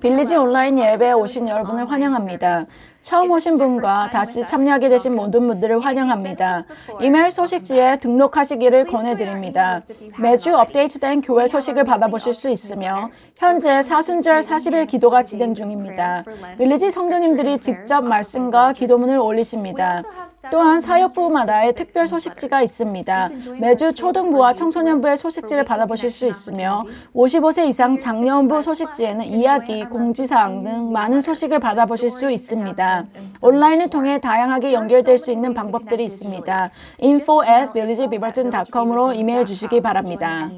빌리지 온라인 예배에 오신 여러분을 환영합니다. 처음 오신 분과 다시 참여하게 되신 모든 분들을 환영합니다. 이메일 소식지에 등록하시기를 권해드립니다. 매주 업데이트된 교회 소식을 받아보실 수 있으며 현재 사순절 40일 기도가 진행 중입니다. 빌리지 성도님들이 직접 말씀과 기도문을 올리십니다. 또한 사역부마다의 특별 소식지가 있습니다. 매주 초등부와 청소년부의 소식지를 받아보실 수 있으며 55세 이상 장년부 소식지에는 이야기, 공지사항 등 많은 소식을 받아보실 수 있습니다. 온라인을 통해 다양하게 연결될 수 있는 방법들이 있습니다. info@villagebeaverton.com으로 이메일 주시기 바랍니다.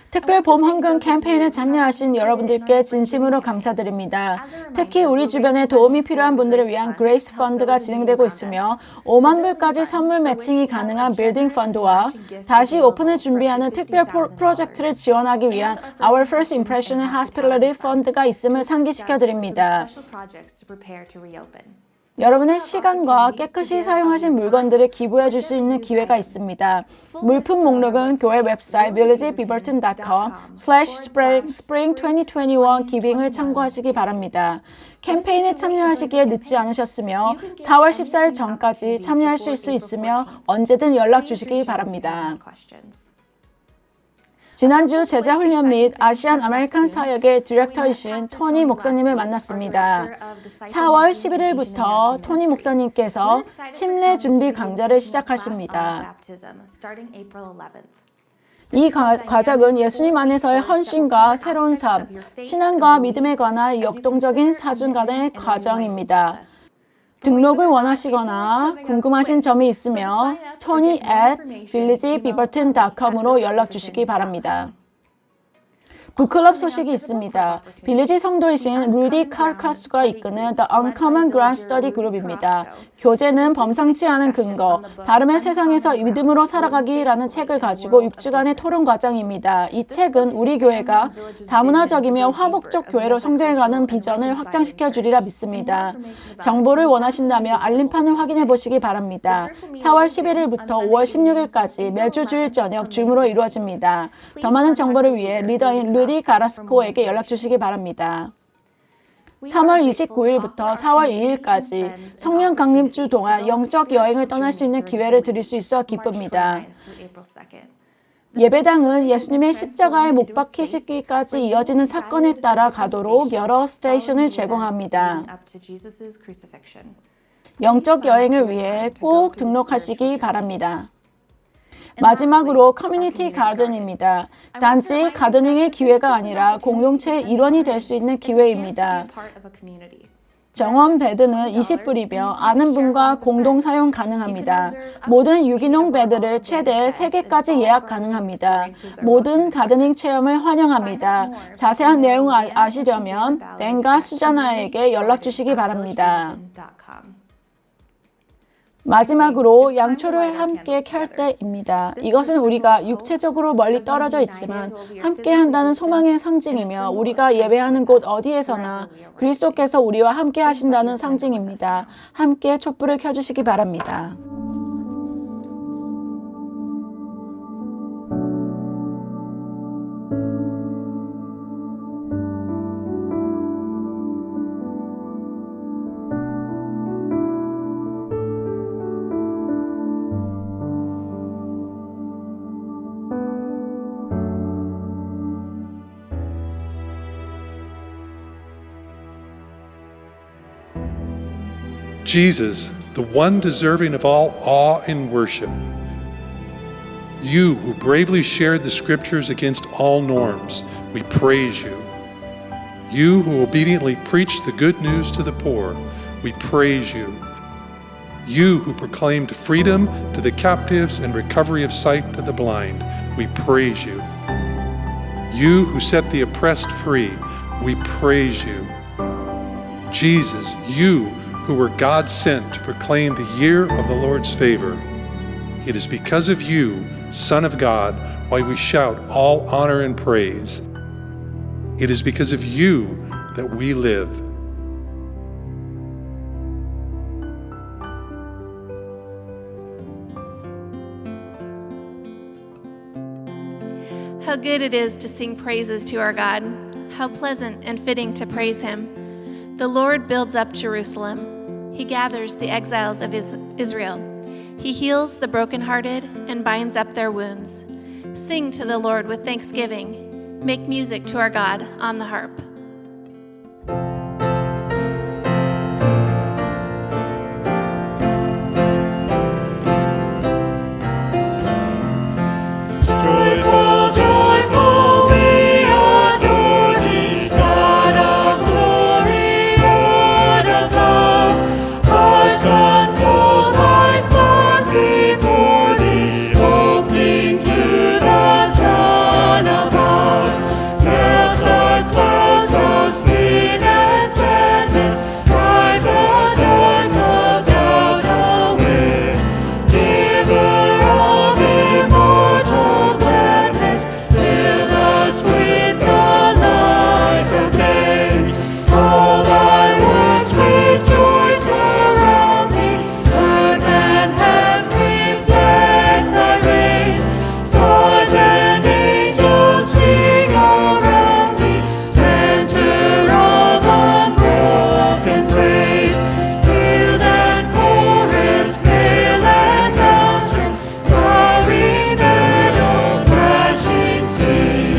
특별 봄 헌금 캠페인에 참여하신 여러분들께 진심으로 감사드립니다. 특히 우리 주변에 도움이 필요한 분들을 위한 그레이스 펀드가 진행되고 있으며 5만 불까지 선물 매칭이 가능한 빌딩 펀드와 다시 오픈을 준비하는 특별 프로젝트를 지원하기 위한 Our First Impression Hospitality 펀드가 있음을 상기시켜 드립니다. 여러분의 시간과 깨끗이 사용하신 물건들을 기부해 줄 수 있는 기회가 있습니다. 물품 목록은 교회 웹사이트 villagebeaverton.com/spring2021 기빙을 참고하시기 바랍니다. 캠페인에 참여하시기에 늦지 않으셨으며 4월 14일 전까지 참여하실 수 있으며 언제든 연락 주시기 바랍니다. 지난주 제자훈련 및 아시안 아메리칸 사역의 디렉터이신 토니 목사님을 만났습니다. 4월 11일부터 토니 목사님께서 침례 준비 강좌를 시작하십니다. 이 과정은 예수님 안에서의 헌신과 새로운 삶, 신앙과 믿음에 관한 역동적인 사준간의 과정입니다. 등록을 원하시거나 궁금하신 점이 있으면 tony@villagebeaverton.com으로 연락 주시기 바랍니다. 북클럽 소식이 있습니다. 빌리지 성도이신 루디 카르카스가 이끄는 The Uncommon Ground Study 그룹입니다. 교재는 범상치 않은 근거, 다름의 세상에서 믿음으로 살아가기라는 책을 가지고 6주간의 토론 과정입니다. 이 책은 우리 교회가 다문화적이며 화목적 교회로 성장해가는 비전을 확장시켜 주리라 믿습니다. 정보를 원하신다면 알림판을 확인해 보시기 바랍니다. 4월 11일부터 5월 16일까지 매주 주일 저녁 줌으로 이루어집니다. 더 많은 정보를 위해 리더인 루디 가라스코에게 연락 주시기 바랍니다. 3월 29일부터 4월 2일까지 성령 강림주 동안 영적 여행을 떠날 수 있는 기회를 드릴 수 있어 기쁩니다. 예배당은 예수님의 십자가에 못 박히시기까지 이어지는 사건에 따라 가도록 여러 스테이션을 제공합니다. 영적 여행을 위해 꼭 등록하시기 바랍니다. 마지막으로 커뮤니티 가든입니다. 단지 가드닝의 기회가 아니라 공동체의 일원이 될 수 있는 기회입니다. 정원 베드는 20불이며 아는 분과 공동 사용 가능합니다. 모든 유기농 베드를 최대 3개까지 예약 가능합니다. 모든 가드닝 체험을 환영합니다. 자세한 내용 아시려면 댄과 수자나에게 연락 주시기 바랍니다. 마지막으로 양초를 함께 켤 때입니다. 이것은 우리가 육체적으로 멀리 떨어져 있지만 함께 한다는 소망의 상징이며 우리가 예배하는 곳 어디에서나 그리스도께서 우리와 함께 하신다는 상징입니다. 함께 촛불을 켜주시기 바랍니다. Jesus, the one deserving of all awe and worship. You who bravely shared the scriptures against all norms, we praise you. You who obediently preached the good news to the poor, we praise you. You who proclaimed freedom to the captives and recovery of sight to the blind, we praise you. You who set the oppressed free, we praise you. Jesus, you who were God sent to proclaim the year of the Lord's favor. It is because of you, Son of God, why we shout all honor and praise. It is because of you that we live. How good it is to sing praises to our God. how pleasant and fitting to praise him. The Lord builds up Jerusalem. He gathers the exiles of Israel. He heals the brokenhearted and binds up their wounds. Sing to the Lord with thanksgiving. Make music to our God on the harp. Joyful, joyful, we adore thee, God of glory, Lord of love. Hearts unfold like flowers before thee, opening to the sun above. Melt the clouds of sin and sadness, drive the dark of doubt away. Giver of immortal gladness, fill us with the light of day. All thy works rejoice around thee, earth and heaven reflect thy rays. Stars and angels sing around thee, center of unbroken praise. Field and forest, vale and mountain, flowery meadow, flashing sea,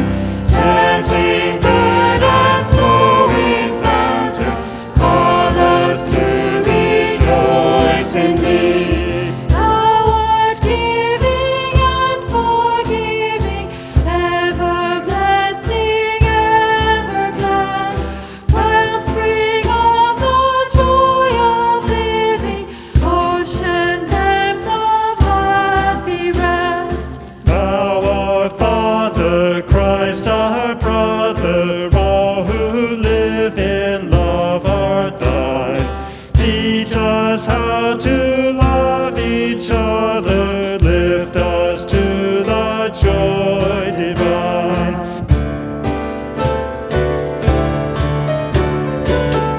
chanting bird and flowing fountain, call us to rejoice in thee. Thou art giving and forgiving, ever blessing, ever blessed, wellspring of the joy of living, ocean depth of happy rest. Thou art Father, Christ our brother, all who live in love are thine. Teach us how to love each other, lift us to the joy divine.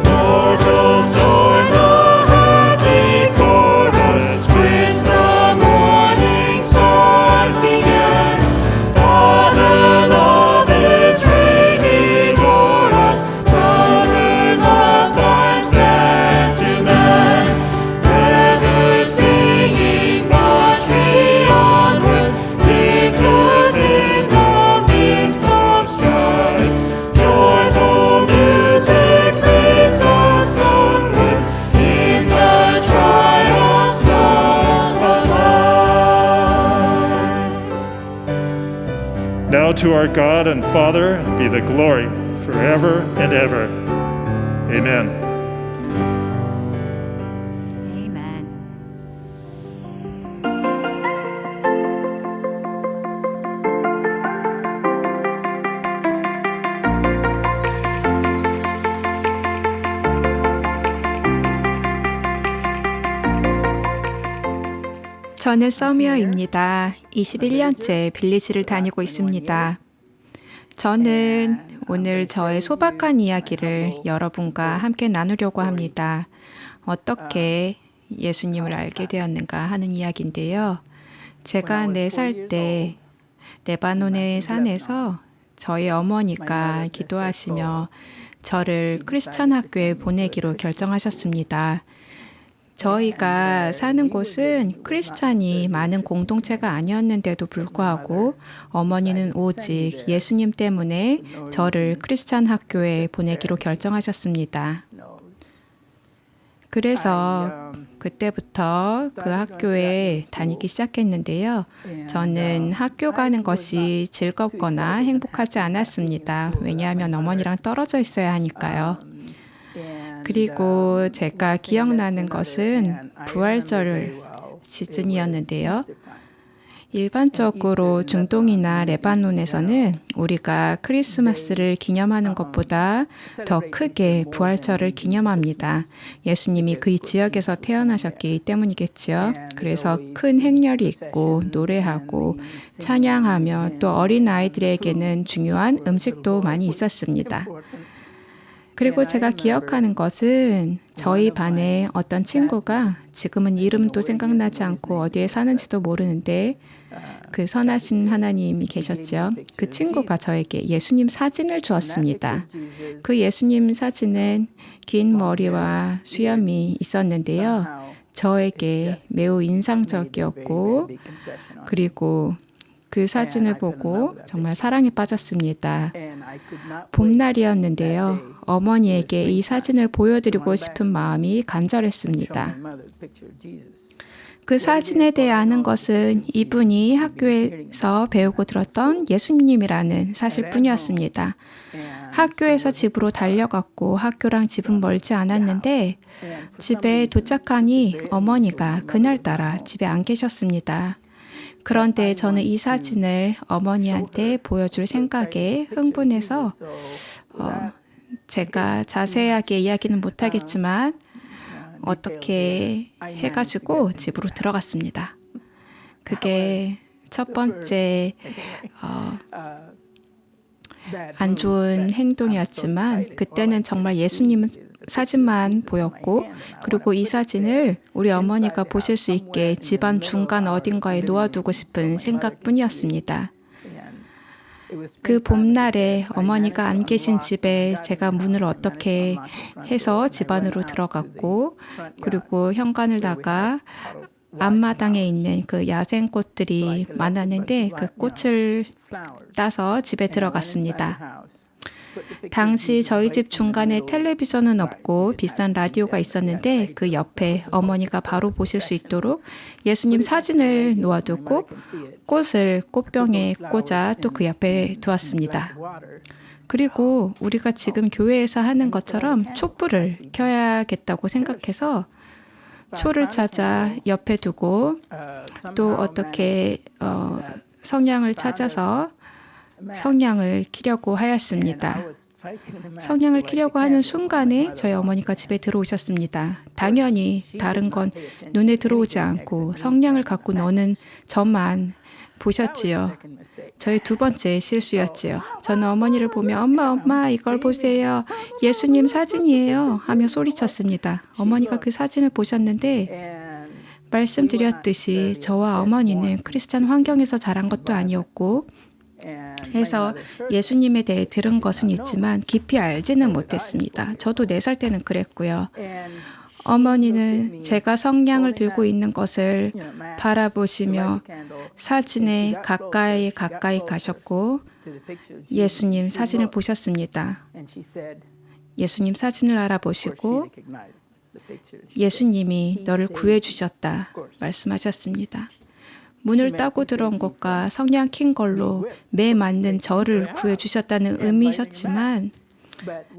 Mortals join the happy chorus, which the morning stars began. Father love is reigning o'er us, brother love binds man to man. Ever singing, march we onward, victors in the midst of strife. Joyful music leads us onward in the triumph song of life. Now to our God and Father be the glory forever and ever. Amen. Amen. 저는 서미어입니다. 21년째 빌리지를 다니고 있습니다. 저는 오늘 저의 소박한 이야기를 여러분과 함께 나누려고 합니다. 어떻게 예수님을 알게 되었는가 하는 이야기인데요. 제가 4살 때 레바논의 산에서 저희 어머니가 기도하시며 저를 크리스찬 학교에 보내기로 결정하셨습니다. 저희가 사는 곳은 크리스찬이 많은 공동체가 아니었는데도 불구하고 어머니는 오직 예수님 때문에 저를 크리스찬 학교에 보내기로 결정하셨습니다. 그래서 그때부터 그 학교에 다니기 시작했는데요. 저는 학교 가는 것이 즐겁거나 행복하지 않았습니다. 왜냐하면 어머니랑 떨어져 있어야 하니까요. 그리고 제가 기억나는 것은 부활절 시즌이었는데요. 일반적으로 중동이나 레바논에서는 우리가 크리스마스를 기념하는 것보다 더 크게 부활절을 기념합니다. 예수님이 그 지역에서 태어나셨기 때문이겠죠. 그래서 큰 행렬이 있고 노래하고 찬양하며 또 어린 아이들에게는 중요한 음식도 많이 있었습니다. 그리고 제가 기억하는 것은 저희 반에 어떤 친구가 지금은 이름도 생각나지 않고 어디에 사는지도 모르는데 그 선하신 하나님이 계셨죠. 그 친구가 저에게 예수님 사진을 주었습니다. 그 예수님 사진은 긴 머리와 수염이 있었는데요. 저에게 매우 인상적이었고 그리고 그 사진을 보고 정말 사랑에 빠졌습니다. 봄날이었는데요. 어머니에게 이 사진을 보여드리고 싶은 마음이 간절했습니다. 그 사진에 대해 아는 것은 이분이 학교에서 배우고 들었던 예수님이라는 사실뿐이었습니다. 학교에서 집으로 달려갔고 학교랑 집은 멀지 않았는데 집에 도착하니 어머니가 그날따라 집에 안 계셨습니다. 그런데 저는 이 사진을 어머니한테 보여줄 생각에 흥분해서 제가 자세하게 이야기는 못하겠지만 어떻게 해가지고 집으로 들어갔습니다. 그게 첫 번째 안 좋은 행동이었지만 그때는 정말 예수님 사진만 보였고 그리고 이 사진을 우리 어머니가 보실 수 있게 집안 중간 어딘가에 놓아두고 싶은 생각뿐이었습니다. 그 봄날에 어머니가 안 계신 집에 제가 문을 어떻게 해서 집 안으로 들어갔고 그리고 현관을 나가 앞마당에 있는 그 야생꽃들이 많았는데 그 꽃을 따서 집에 들어갔습니다. 당시 저희 집 중간에 텔레비전은 없고 비싼 라디오가 있었는데 그 옆에 어머니가 바로 보실 수 있도록 예수님 사진을 놓아두고 꽃을 꽃병에 꽂아 또 그 옆에 두었습니다. 그리고 우리가 지금 교회에서 하는 것처럼 촛불을 켜야겠다고 생각해서 초를 찾아 옆에 두고 또 어떻게 성냥을 찾아서 성냥을 키려고 하였습니다. 성냥을 키려고 하는 순간에 저희 어머니가 집에 들어오셨습니다. 당연히 다른 건 눈에 들어오지 않고 성냥을 갖고 노는 저만 보셨지요. 저희 두 번째 실수였지요. 저는 어머니를 보며 엄마 이걸 보세요. 예수님 사진이에요 하며 소리쳤습니다. 어머니가 그 사진을 보셨는데 말씀드렸듯이 저와 어머니는 크리스찬 환경에서 자란 것도 아니었고 해서 예수님에 대해 들은 것은 있지만 깊이 알지는 못했습니다. 저도 4살 때는 그랬고요. 어머니는 제가 성냥을 들고 있는 것을 바라보시며 사진에 가까이 가셨고 예수님 사진을 보셨습니다. 예수님 사진을 알아보시고 예수님이 너를 구해주셨다 말씀하셨습니다. 문을 따고 들어온 것과 성냥 킨 걸로 매 맞는 저를 구해주셨다는 의미셨지만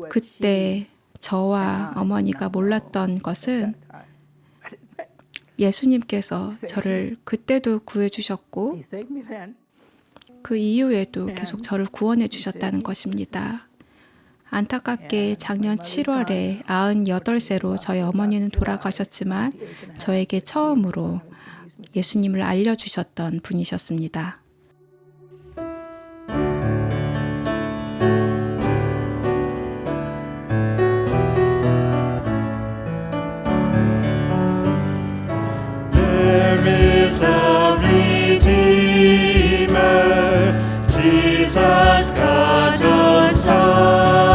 그때 저와 어머니가 몰랐던 것은 예수님께서 저를 그때도 구해주셨고 그 이후에도 계속 저를 구원해 주셨다는 것입니다. 안타깝게 작년 7월에 98세로 저희 어머니는 돌아가셨지만 저에게 처음으로 예수님을 알려주셨던 분이셨습니다. There is a Redeemer, Jesus, God's own Son,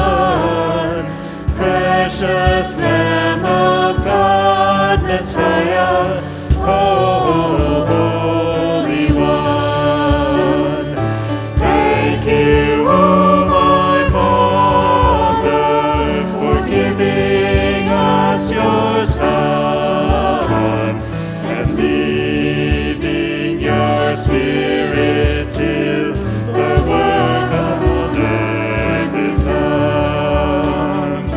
precious Lamb of God, Messiah, Holy One. Thank you, O my Father, for giving us your Son and leaving your Spirit till the work on earth is done.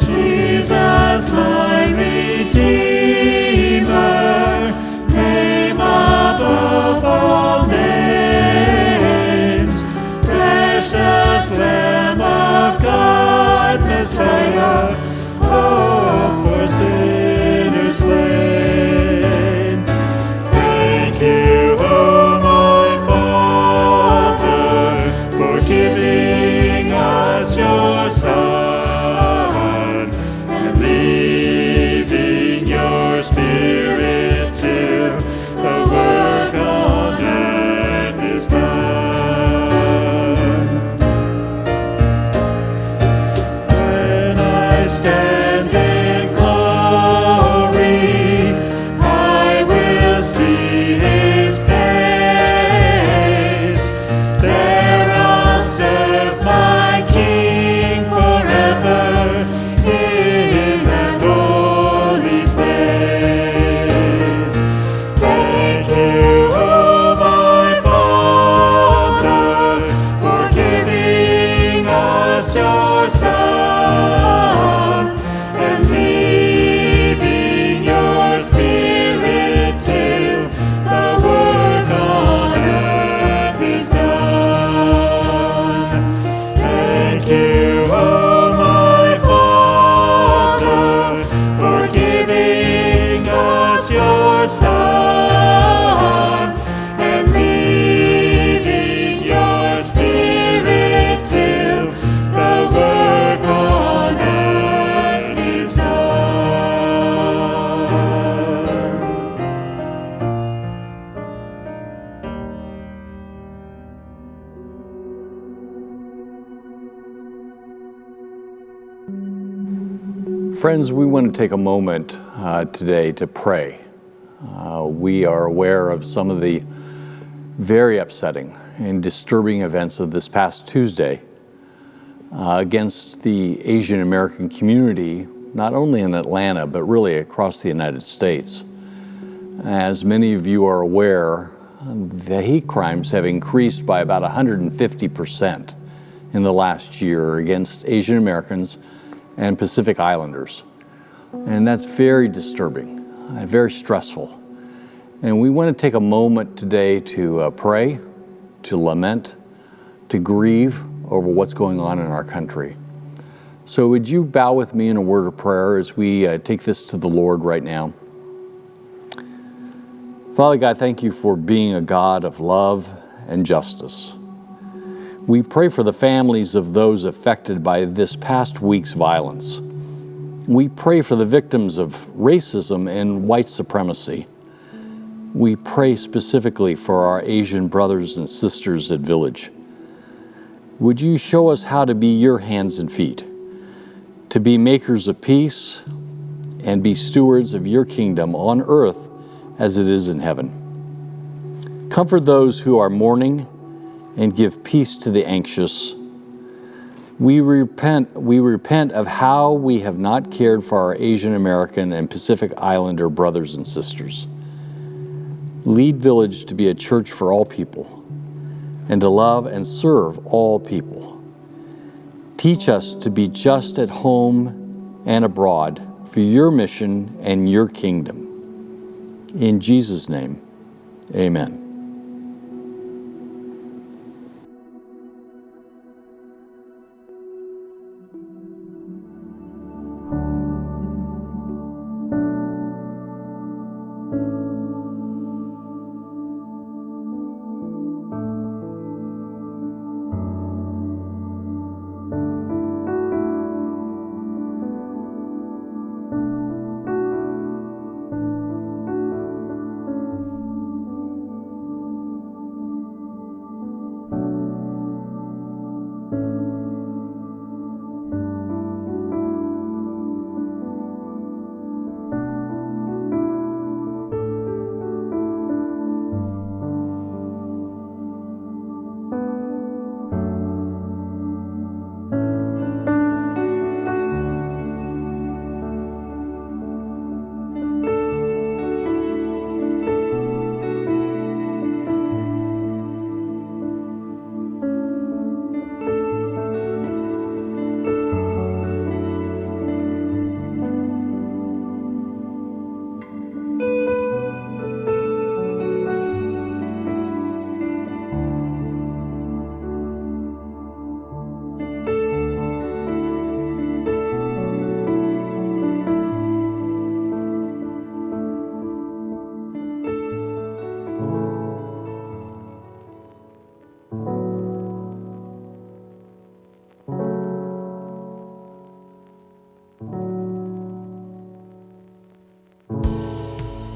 Jesus, my Redeemer, Friends, we want to take a moment today to pray. We are aware of some of the very upsetting and disturbing events of this past Tuesday against the Asian American community, not only in Atlanta, but really across the United States. As many of you are aware, the hate crimes have increased by about 150% in the last year against Asian Americans and Pacific Islanders. And that's very disturbing, very stressful. And we want to take a moment today to pray, to lament, to grieve over what's going on in our country. So would you bow with me in a word of prayer as we take this to the Lord right now? Father God, thank you for being a God of love and justice. We pray for the families of those affected by this past week's violence. We pray for the victims of racism and white supremacy. We pray specifically for our Asian brothers and sisters at Village. Would you show us how to be your hands and feet, to be makers of peace and be stewards of your kingdom on earth as it is in heaven. Comfort those who are mourning and give peace to the anxious. We repent of how we have not cared for our Asian American and Pacific Islander brothers and sisters. Lead Village to be a church for all people and to love and serve all people. Teach us to be just at home and abroad for your mission and your kingdom. In Jesus' name, amen.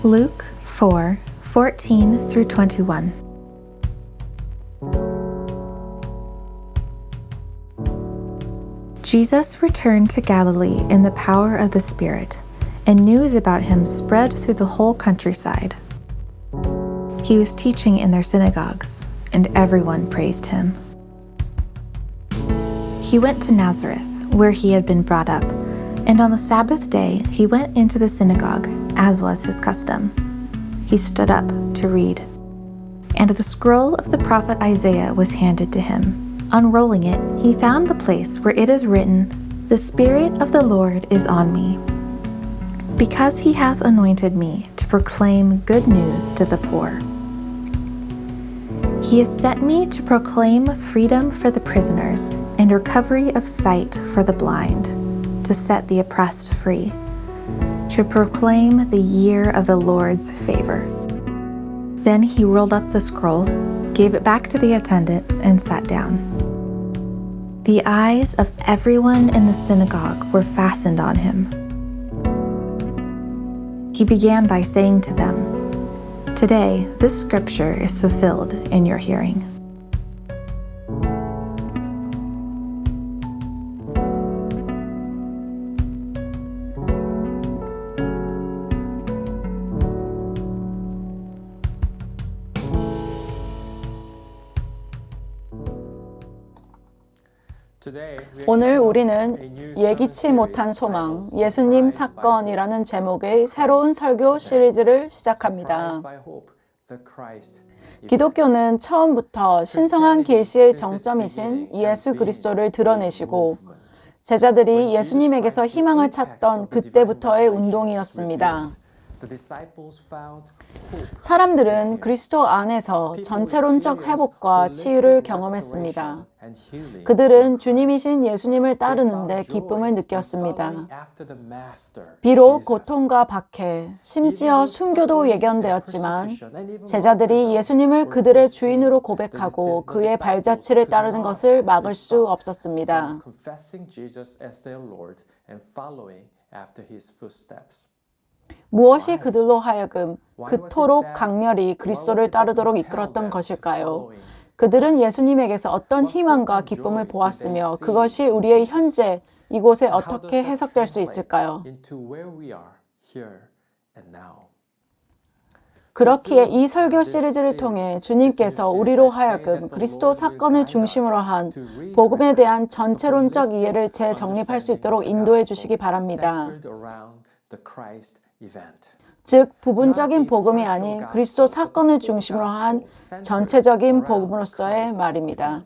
Luke 4:14 through 21. Jesus returned to Galilee in the power of the Spirit, and news about him spread through the whole countryside. He was teaching in their synagogues, and everyone praised him. He went to Nazareth, where he had been brought up, and on the Sabbath day he went into the synagogue, as was his custom. He stood up to read. And the scroll of the prophet Isaiah was handed to him. Unrolling it, he found the place where it is written, "The Spirit of the Lord is on me, because he has anointed me to proclaim good news to the poor. He has sent me to proclaim freedom for the prisoners and recovery of sight for the blind, to set the oppressed free, to proclaim the year of the Lord's favor." Then he rolled up the scroll, gave it back to the attendant, and sat down. The eyes of everyone in the synagogue were fastened on him. He began by saying to them, "Today, this scripture is fulfilled in your hearing." 오늘 우리는 예기치 못한 소망, 예수님 사건이라는 제목의 새로운 설교 시리즈를 시작합니다. 기독교는 처음부터 신성한 계시의 정점이신 예수 그리스도를 드러내시고 제자들이 예수님에게서 희망을 찾던 그때부터의 운동이었습니다. 사람들은 그리스도 안에서 전체론적 회복과 치유를 경험했습니다. 그들은 주님이신 예수님을 따르는데 기쁨을 느꼈습니다. 비록 고통과 박해, 심지어 순교도 예견되었지만 제자들이 예수님을 그들의 주인으로 고백하고 그의 발자취를 따르는 것을 막을 수 없었습니다. 무엇이 그들로 하여금 그토록 강렬히 그리스도를 따르도록 이끌었던 것일까요? 그들은 예수님에게서 어떤 희망과 기쁨을 보았으며 그것이 우리의 현재 이곳에 어떻게 해석될 수 있을까요? 그렇기에 이 설교 시리즈를 통해 주님께서 우리로 하여금 그리스도 사건을 중심으로 한 복음에 대한 전체론적 이해를 재정립할 수 있도록 인도해 주시기 바랍니다. 즉, 부분적인 복음이 아닌 그리스도 사건을 중심으로 한 전체적인 복음으로서의 말입니다.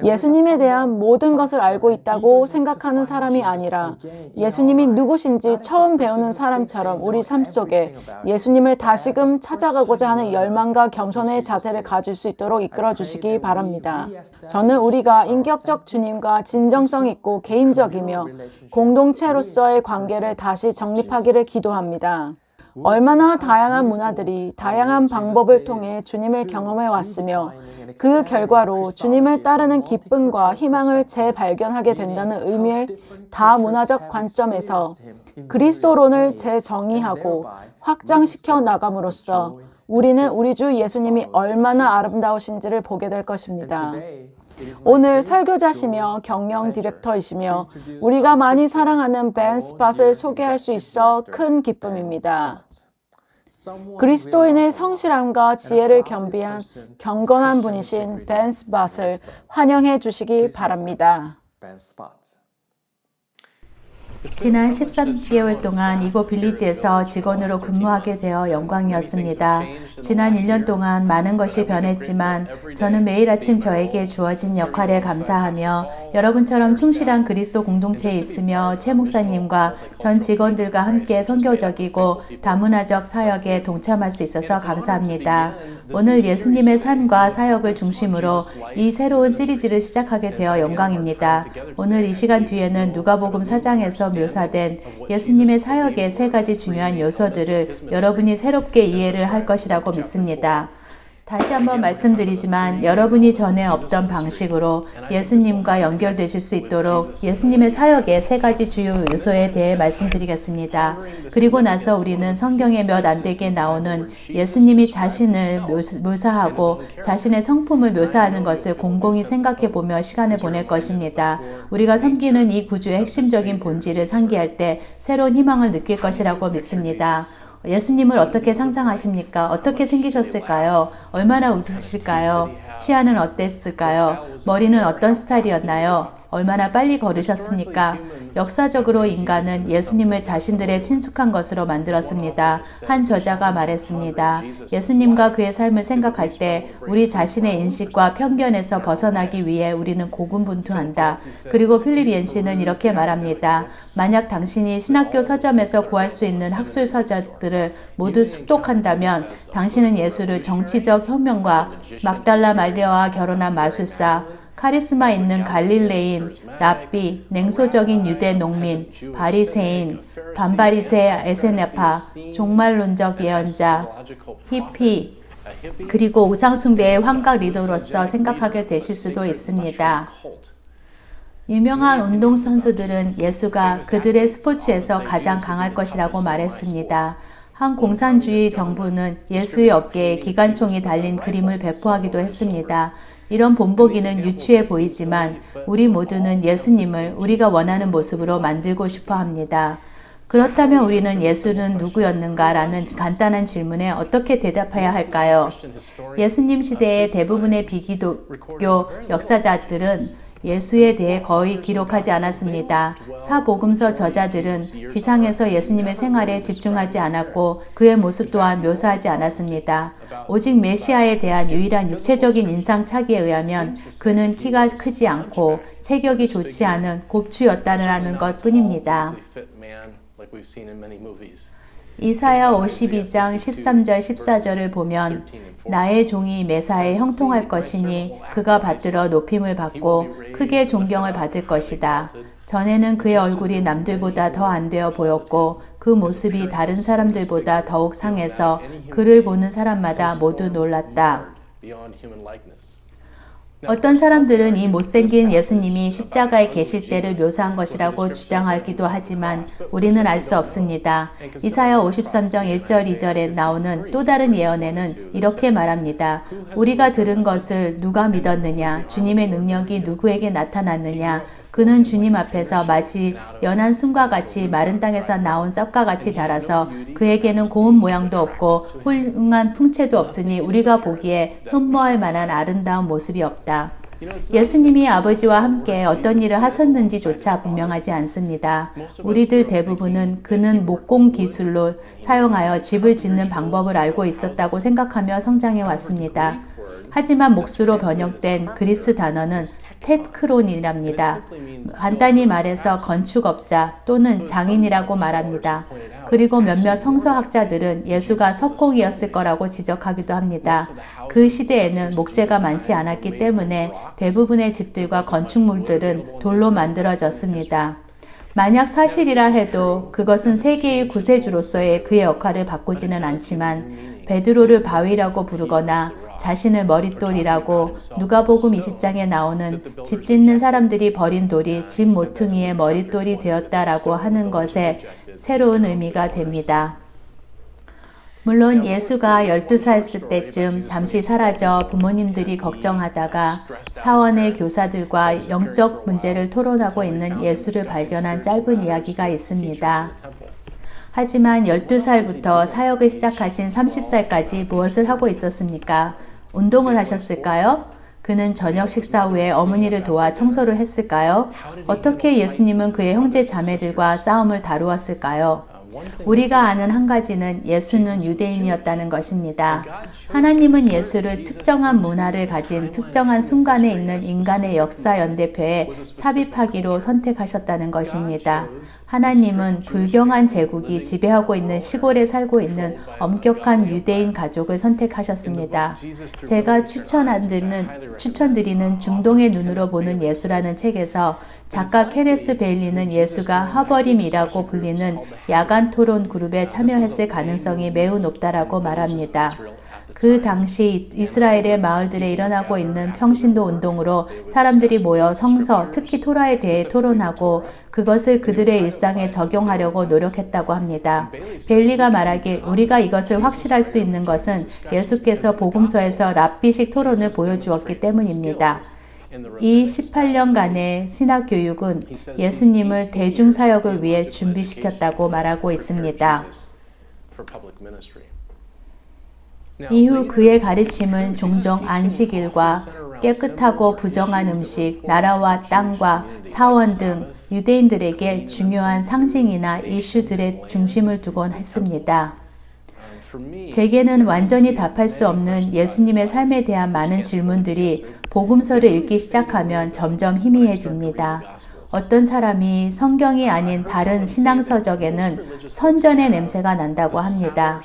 예수님에 대한 모든 것을 알고 있다고 생각하는 사람이 아니라 예수님이 누구신지 처음 배우는 사람처럼 우리 삶 속에 예수님을 다시금 찾아가고자 하는 열망과 겸손의 자세를 가질 수 있도록 이끌어 주시기 바랍니다. 저는 우리가 인격적 주님과 진정성 있고 개인적이며 공동체로서의 관계를 다시 정립하기를 기도합니다. 얼마나 다양한 문화들이 다양한 방법을 통해 주님을 경험해 왔으며 그 결과로 주님을 따르는 기쁨과 희망을 재발견하게 된다는 의미의 다문화적 관점에서 그리스도론을 재정의하고 확장시켜 나감으로써 우리는 우리 주 예수님이 얼마나 아름다우신지를 보게 될 것입니다. 오늘 설교자시며 경영 디렉터이시며 우리가 많이 사랑하는 벤 스팟을 소개할 수 있어 큰 기쁨입니다. 그리스도인의 성실함과 지혜를 겸비한 경건한 분이신 벤 스팟을 환영해 주시기 바랍니다. 지난 13개월 동안 이곳 빌리지에서 직원으로 근무하게 되어 영광이었습니다. 지난 1년 동안 많은 것이 변했지만 저는 매일 아침 저에게 주어진 역할에 감사하며 여러분처럼 충실한 그리스도 공동체에 있으며 최 목사님과 전 직원들과 함께 선교적이고 다문화적 사역에 동참할 수 있어서 감사합니다. 오늘 예수님의 삶과 사역을 중심으로 이 새로운 시리즈를 시작하게 되어 영광입니다. 오늘 이 시간 뒤에는 누가복음 4장에서 묘사된 예수님의 사역의 3가지 중요한 요소들을 여러분이 새롭게 이해를 할 것이라고 믿습니다. 다시 한번 말씀드리지만 여러분이 전에 없던 방식으로 예수님과 연결되실 수 있도록 예수님의 사역의 3가지 주요 요소에 대해 말씀드리겠습니다. 그리고 나서 우리는 성경에 몇 안 되게 나오는 예수님이 자신을 묘사하고 자신의 성품을 묘사하는 것을 곰곰이 생각해 보며 시간을 보낼 것입니다. 우리가 섬기는 이 구주의 핵심적인 본질을 상기할 때 새로운 희망을 느낄 것이라고 믿습니다. 예수님을 어떻게 상상하십니까? 어떻게 생기셨을까요? 얼마나 웃으실까요? 치아는 어땠을까요? 머리는 어떤 스타일이었나요? 얼마나 빨리 걸으셨습니까? 역사적으로 인간은 예수님을 자신들의 친숙한 것으로 만들었습니다. 한 저자가 말했습니다. 예수님과 그의 삶을 생각할 때 우리 자신의 인식과 편견에서 벗어나기 위해 우리는 고군분투한다. 그리고 필립 옌시는 이렇게 말합니다. 만약 당신이 신학교 서점에서 구할 수 있는 학술 서적들을 모두 숙독한다면 당신은 예수를 정치적 혁명과 막달라 마리아와 결혼한 마술사, 카리스마 있는 갈릴레인, 랍비, 냉소적인 유대 농민, 바리새인, 반바리새 에세네파, 종말론적 예언자, 히피, 그리고 우상숭배의 환각 리더로서 생각하게 되실 수도 있습니다. 유명한 운동선수들은 예수가 그들의 스포츠에서 가장 강할 것이라고 말했습니다. 한 공산주의 정부는 예수의 어깨에 기관총이 달린 그림을 배포하기도 했습니다. 이런 본보기는 유치해 보이지만 우리 모두는 예수님을 우리가 원하는 모습으로 만들고 싶어 합니다. 그렇다면 우리는 예수는 누구였는가라는 간단한 질문에 어떻게 대답해야 할까요? 예수님 시대의 대부분의 비기독교 역사자들은 예수에 대해 거의 기록하지 않았습니다. 사복음서 저자들은 지상에서 예수님의 생활에 집중하지 않았고 그의 모습 또한 묘사하지 않았습니다. 오직 메시아에 대한 유일한 육체적인 인상착의에 의하면 그는 키가 크지 않고 체격이 좋지 않은 곱추였다는 것 뿐입니다. 이사야 52장 13절 14절을 보면 나의 종이 메사에 형통할 것이니 그가 받들어 높임을 받고 크게 존경을 받을 것이다. 전에는 그의 얼굴이 남들보다 더 안 되어 보였고 그 모습이 다른 사람들보다 더욱 상해서 그를 보는 사람마다 모두 놀랐다. 어떤 사람들은 이 못생긴 예수님이 십자가에 계실 때를 묘사한 것이라고 주장하기도 하지만 우리는 알 수 없습니다. 이사야 53장 1절 2절에 나오는 또 다른 예언에는 이렇게 말합니다. 우리가 들은 것을 누가 믿었느냐? 주님의 능력이 누구에게 나타났느냐? 그는 주님 앞에서 마치 연한 순과 같이 마른 땅에서 나온 썩과 같이 자라서 그에게는 고운 모양도 없고 훌륭한 풍채도 없으니 우리가 보기에 흠모할 만한 아름다운 모습이 없다. 예수님이 아버지와 함께 어떤 일을 하셨는지조차 분명하지 않습니다. 우리들 대부분은 그는 목공 기술로 사용하여 집을 짓는 방법을 알고 있었다고 생각하며 성장해 왔습니다. 하지만 몫으로 번역된 그리스 단어는 테크론이랍니다. 간단히 말해서 건축업자 또는 장인이라고 말합니다. 그리고 몇몇 성서학자들은 예수가 석공이었을 거라고 지적하기도 합니다. 그 시대에는 목재가 많지 않았기 때문에 대부분의 집들과 건축물들은 돌로 만들어졌습니다. 만약 사실이라 해도 그것은 세계의 구세주로서의 그의 역할을 바꾸지는 않지만 베드로를 바위라고 부르거나 자신을 머릿돌이라고 누가복음 20장에 나오는 집 짓는 사람들이 버린 돌이 집 모퉁이의 머릿돌이 되었다라고 하는 것에 새로운 의미가 됩니다. 물론 예수가 12살일 때쯤 잠시 사라져 부모님들이 걱정하다가 사원의 교사들과 영적 문제를 토론하고 있는 예수를 발견한 짧은 이야기가 있습니다. 하지만 12살부터 사역을 시작하신 30살까지 무엇을 하고 있었습니까? 운동을 하셨을까요? 그는 저녁 식사 후에 어머니를 도와 청소를 했을까요? 어떻게 예수님은 그의 형제 자매들과 싸움을 다루었을까요? 우리가 아는 한 가지는 예수는 유대인이었다는 것입니다. 하나님은 예수를 특정한 문화를 가진 특정한 순간에 있는 인간의 역사 연대표에 삽입하기로 선택하셨다는 것입니다. 하나님은 불경한 제국이 지배하고 있는 시골에 살고 있는 엄격한 유대인 가족을 선택하셨습니다. 제가 추천드리는 중동의 눈으로 보는 예수라는 책에서 작가 케네스 베일리는 예수가 하버림이라고 불리는 야간 토론 그룹에 참여했을 가능성이 매우 높다라고 말합니다. 그 당시 이스라엘의 마을들에 일어나고 있는 평신도 운동으로 사람들이 모여 성서, 특히 토라에 대해 토론하고 그것을 그들의 일상에 적용하려고 노력했다고 합니다. 베일리가 말하길 우리가 이것을 확실할 수 있는 것은 예수께서 복음서에서 랍비식 토론을 보여주었기 때문입니다. 이 18년간의 신학 교육은 예수님을 대중사역을 위해 준비시켰다고 말하고 있습니다. 이후 그의 가르침은 종종 안식일과 깨끗하고 부정한 음식, 나라와 땅과 사원 등 유대인들에게 중요한 상징이나 이슈들의 중심을 두곤 했습니다. 제게는 완전히 답할 수 없는 예수님의 삶에 대한 많은 질문들이 복음서를 읽기 시작하면 점점 희미해집니다. 어떤 사람이 성경이 아닌 다른 신앙서적에는 선전의 냄새가 난다고 합니다.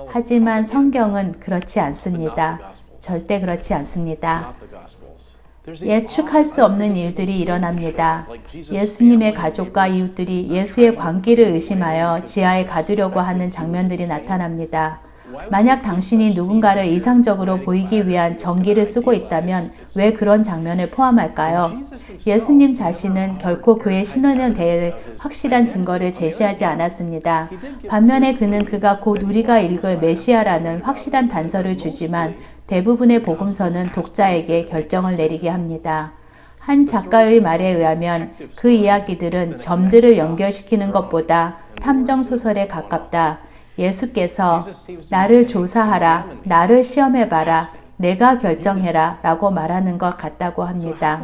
하지만 성경은 그렇지 않습니다. 절대 그렇지 않습니다. 예측할 수 없는 일들이 일어납니다. 예수님의 가족과 이웃들이 예수의 광기를 의심하여 지하에 가두려고 하는 장면들이 나타납니다. 만약 당신이 누군가를 이상적으로 보이기 위한 전기를 쓰고 있다면 왜 그런 장면을 포함할까요? 예수님 자신은 결코 그의 신원에 대해 확실한 증거를 제시하지 않았습니다. 반면에 그는 그가 곧 우리가 읽을 메시아라는 확실한 단서를 주지만 대부분의 복음서는 독자에게 결정을 내리게 합니다. 한 작가의 말에 의하면 그 이야기들은 점들을 연결시키는 것보다 탐정소설에 가깝다. 예수께서 나를 조사하라, 나를 시험해봐라, 내가 결정해라 라고 말하는 것 같다고 합니다.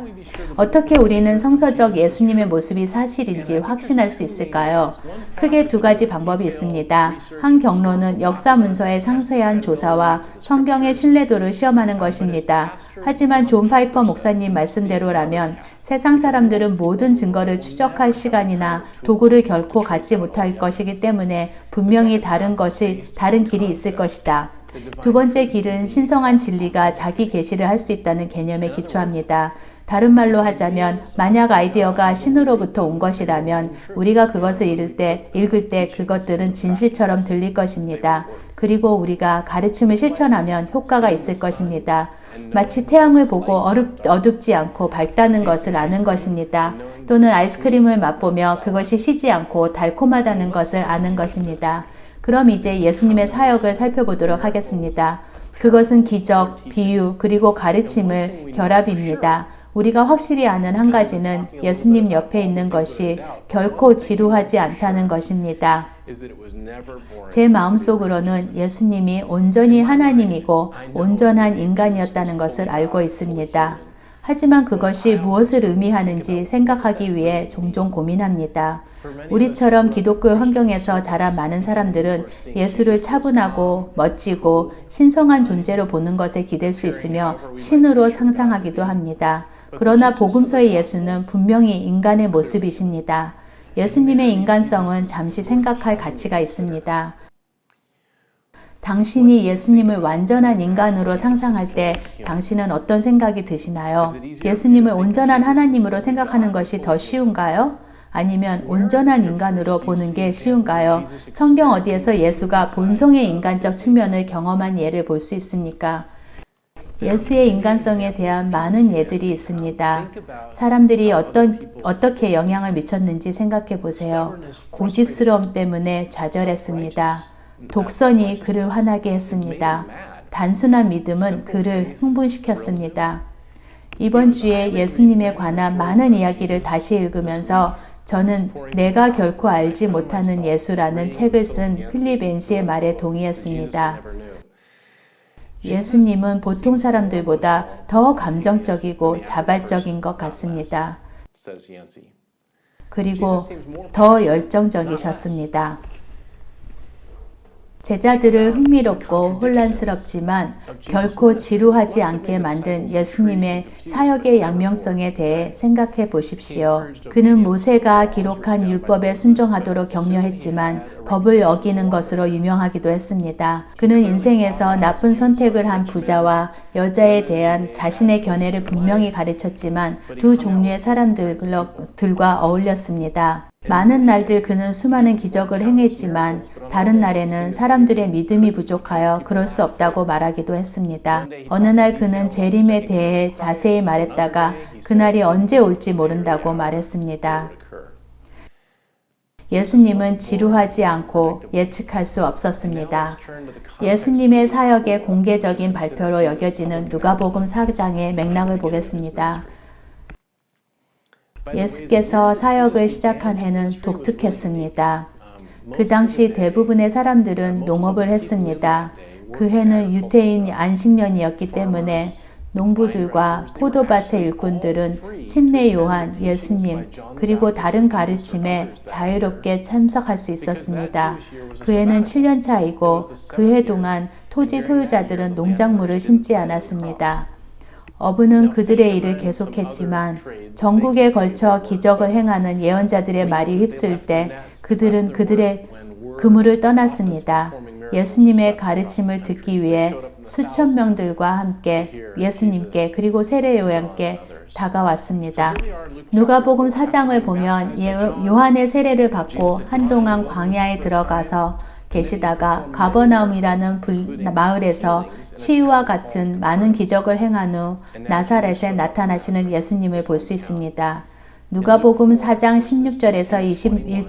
어떻게 우리는 성서적 예수님의 모습이 사실인지 확신할 수 있을까요? 크게 두 가지 방법이 있습니다. 한 경로는 역사 문서의 상세한 조사와 성경의 신뢰도를 시험하는 것입니다. 하지만 존 파이퍼 목사님 말씀대로라면 세상 사람들은 모든 증거를 추적할 시간이나 도구를 결코 갖지 못할 것이기 때문에 분명히 다른 길이 있을 것이다. 두 번째 길은 신성한 진리가 자기 계시를 할 수 있다는 개념에 기초합니다. 다른 말로 하자면 만약 아이디어가 신으로부터 온 것이라면 우리가 그것을 읽을 때 그것들은 진실처럼 들릴 것입니다. 그리고 우리가 가르침을 실천하면 효과가 있을 것입니다. 마치 태양을 보고 어둡지 않고 밝다는 것을 아는 것입니다. 또는 아이스크림을 맛보며 그것이 시지 않고 달콤하다는 것을 아는 것입니다. 그럼 이제 예수님의 사역을 살펴보도록 하겠습니다. 그것은 기적, 비유, 그리고 가르침을 결합입니다. 우리가 확실히 아는 한 가지는 예수님 옆에 있는 것이 결코 지루하지 않다는 것입니다. 제 마음속으로는 예수님이 온전히 하나님이고 온전한 인간이었다는 것을 알고 있습니다. 하지만 그것이 무엇을 의미하는지 생각하기 위해 종종 고민합니다. 우리처럼 기독교 환경에서 자란 많은 사람들은 예수를 차분하고 멋지고 신성한 존재로 보는 것에 기댈 수 있으며 신으로 상상하기도 합니다. 그러나 복음서의 예수는 분명히 인간의 모습이십니다. 예수님의 인간성은 잠시 생각할 가치가 있습니다. 당신이 예수님을 완전한 인간으로 상상할 때 당신은 어떤 생각이 드시나요? 예수님을 온전한 하나님으로 생각하는 것이 더 쉬운가요? 아니면 온전한 인간으로 보는 게 쉬운가요? 성경 어디에서 예수가 본성의 인간적 측면을 경험한 예를 볼 수 있습니까? 예수의 인간성에 대한 많은 예들이 있습니다. 사람들이 어떻게 영향을 미쳤는지 생각해 보세요. 고집스러움 때문에 좌절했습니다. 독선이 그를 화나게 했습니다. 단순한 믿음은 그를 흥분시켰습니다. 이번 주에 예수님에 관한 많은 이야기를 다시 읽으면서 저는 내가 결코 알지 못하는 예수라는 책을 쓴 필립 앤시의 말에 동의했습니다. 예수님은 보통 사람들보다 더 감정적이고 자발적인 것 같습니다. 그리고 더 열정적이셨습니다. 제자들을 흥미롭고 혼란스럽지만 결코 지루하지 않게 만든 예수님의 사역의 양명성에 대해 생각해 보십시오. 그는 모세가 기록한 율법에 순종하도록 격려했지만 법을 어기는 것으로 유명하기도 했습니다. 그는 인생에서 나쁜 선택을 한 부자와 여자에 대한 자신의 견해를 분명히 가르쳤지만 두 종류의 사람들과 어울렸습니다. 많은 날들 그는 수많은 기적을 행했지만 다른 날에는 사람들의 믿음이 부족하여 그럴 수 없다고 말하기도 했습니다. 어느 날 그는 재림에 대해 자세히 말했다가 그날이 언제 올지 모른다고 말했습니다. 예수님은 지루하지 않고 예측할 수 없었습니다. 예수님의 사역의 공개적인 발표로 여겨지는 누가복음 4장의 맥락을 보겠습니다. 예수께서 사역을 시작한 해는 독특했습니다. 그 당시 대부분의 사람들은 농업을 했습니다. 그 해는 유대인 안식년이었기 때문에 농부들과 포도밭의 일꾼들은 침례 요한, 예수님, 그리고 다른 가르침에 자유롭게 참석할 수 있었습니다. 그 해는 7년차이고 그 해 동안 토지 소유자들은 농작물을 심지 않았습니다. 어부는 그들의 일을 계속했지만 전국에 걸쳐 기적을 행하는 예언자들의 말이 휩쓸 때 그들은 그들의 그물을 떠났습니다. 예수님의 가르침을 듣기 위해 수천 명들과 함께 예수님께 그리고 세례 요한께 다가왔습니다. 누가복음 4장을 보면 요한의 세례를 받고 한동안 광야에 들어가서 계시다가 가버나움이라는 마을에서 치유와 같은 많은 기적을 행한 후 나사렛에 나타나시는 예수님을 볼 수 있습니다. 누가복음 4장 16절에서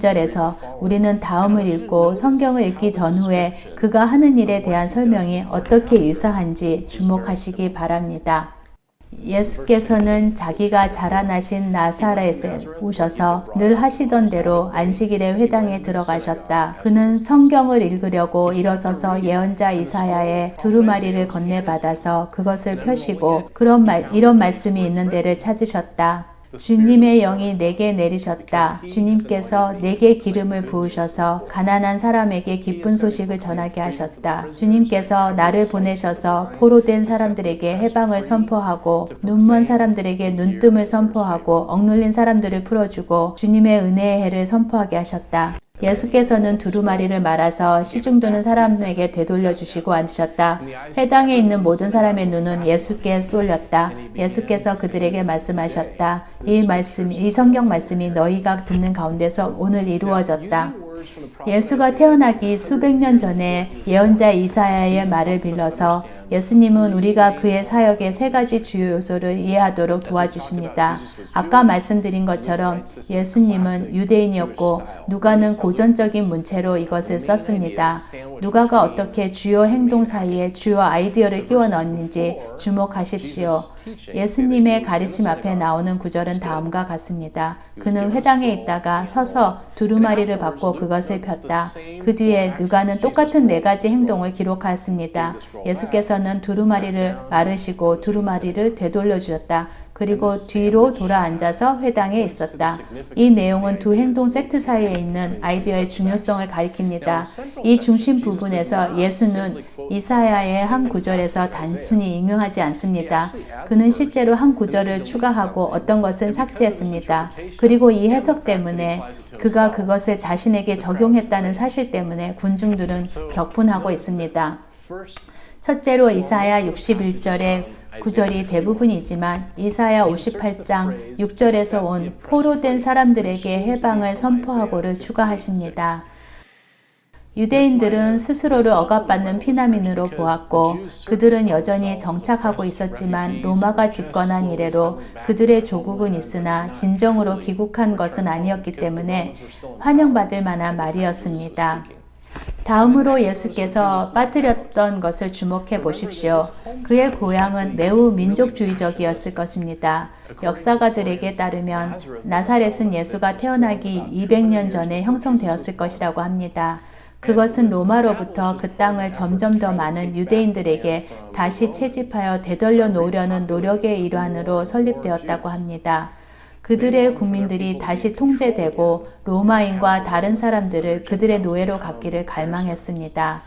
21절에서 우리는 다음을 읽고 성경을 읽기 전후에 그가 하는 일에 대한 설명이 어떻게 유사한지 주목하시기 바랍니다. 예수께서는 자기가 자라나신 나사렛에 오셔서 늘 하시던 대로 안식일에 회당에 들어가셨다. 그는 성경을 읽으려고 일어서서 예언자 이사야의 두루마리를 건네받아서 그것을 펴시고 이런 말씀이 있는 데를 찾으셨다. 주님의 영이 내게 내리셨다. 주님께서 내게 기름을 부으셔서 가난한 사람에게 기쁜 소식을 전하게 하셨다. 주님께서 나를 보내셔서 포로된 사람들에게 해방을 선포하고 눈먼 사람들에게 눈뜸을 선포하고 억눌린 사람들을 풀어주고 주님의 은혜의 해를 선포하게 하셨다. 예수께서는 두루마리를 말아서 시중드는 사람에게 되돌려 주시고 앉으셨다. 회당에 있는 모든 사람의 눈은 예수께 쏠렸다. 예수께서 그들에게 말씀하셨다. 이 성경 말씀이 너희가 듣는 가운데서 오늘 이루어졌다. 예수가 태어나기 수백 년 전에 예언자 이사야의 말을 빌려서 예수님은 우리가 그의 사역의 세 가지 주요 요소를 이해하도록 도와주십니다. 아까 말씀드린 것처럼 예수님은 유대인이었고 누가는 고전적인 문체로 이것을 썼습니다. 누가가 어떻게 주요 행동 사이에 주요 아이디어를 끼워 넣었는지 주목하십시오. 예수님의 가르침 앞에 나오는 구절은 다음과 같습니다. 그는 회당에 있다가 서서 두루마리를 받고 그것을 폈다. 그 뒤에 누가는 똑같은 네 가지 행동을 기록하였습니다. 예수께서는 두루마리를 마르시고 두루마리를 되돌려 주셨다. 그리고 뒤로 돌아 앉아서 회당에 있었다. 이 내용은 두 행동 세트 사이에 있는 아이디어의 중요성을 가리킵니다. 이 중심 부분에서 예수는 이사야의 한 구절에서 단순히 인용하지 않습니다. 그는 실제로 한 구절을 추가하고 어떤 것은 삭제했습니다. 그리고 이 해석 때문에 그가 그것을 자신에게 적용했다는 사실 때문에 군중들은 격분하고 있습니다. 첫째로 이사야 61절의 구절이 대부분이지만 이사야 58장 6절에서 온 포로된 사람들에게 해방을 선포하고를 추가하십니다. 유대인들은 스스로를 억압받는 피난민으로 보았고 그들은 여전히 정착하고 있었지만 로마가 집권한 이래로 그들의 조국은 있으나 진정으로 귀국한 것은 아니었기 때문에 환영받을 만한 말이었습니다. 다음으로 예수께서 빠뜨렸던 것을 주목해 보십시오. 그의 고향은 매우 민족주의적이었을 것입니다. 역사가들에게 따르면 나사렛은 예수가 태어나기 200년 전에 형성되었을 것이라고 합니다. 그것은 로마로부터 그 땅을 점점 더 많은 유대인들에게 다시 채집하여 되돌려 놓으려는 노력의 일환으로 설립되었다고 합니다. 그들의 국민들이 다시 통제되고 로마인과 다른 사람들을 그들의 노예로 갖기를 갈망했습니다.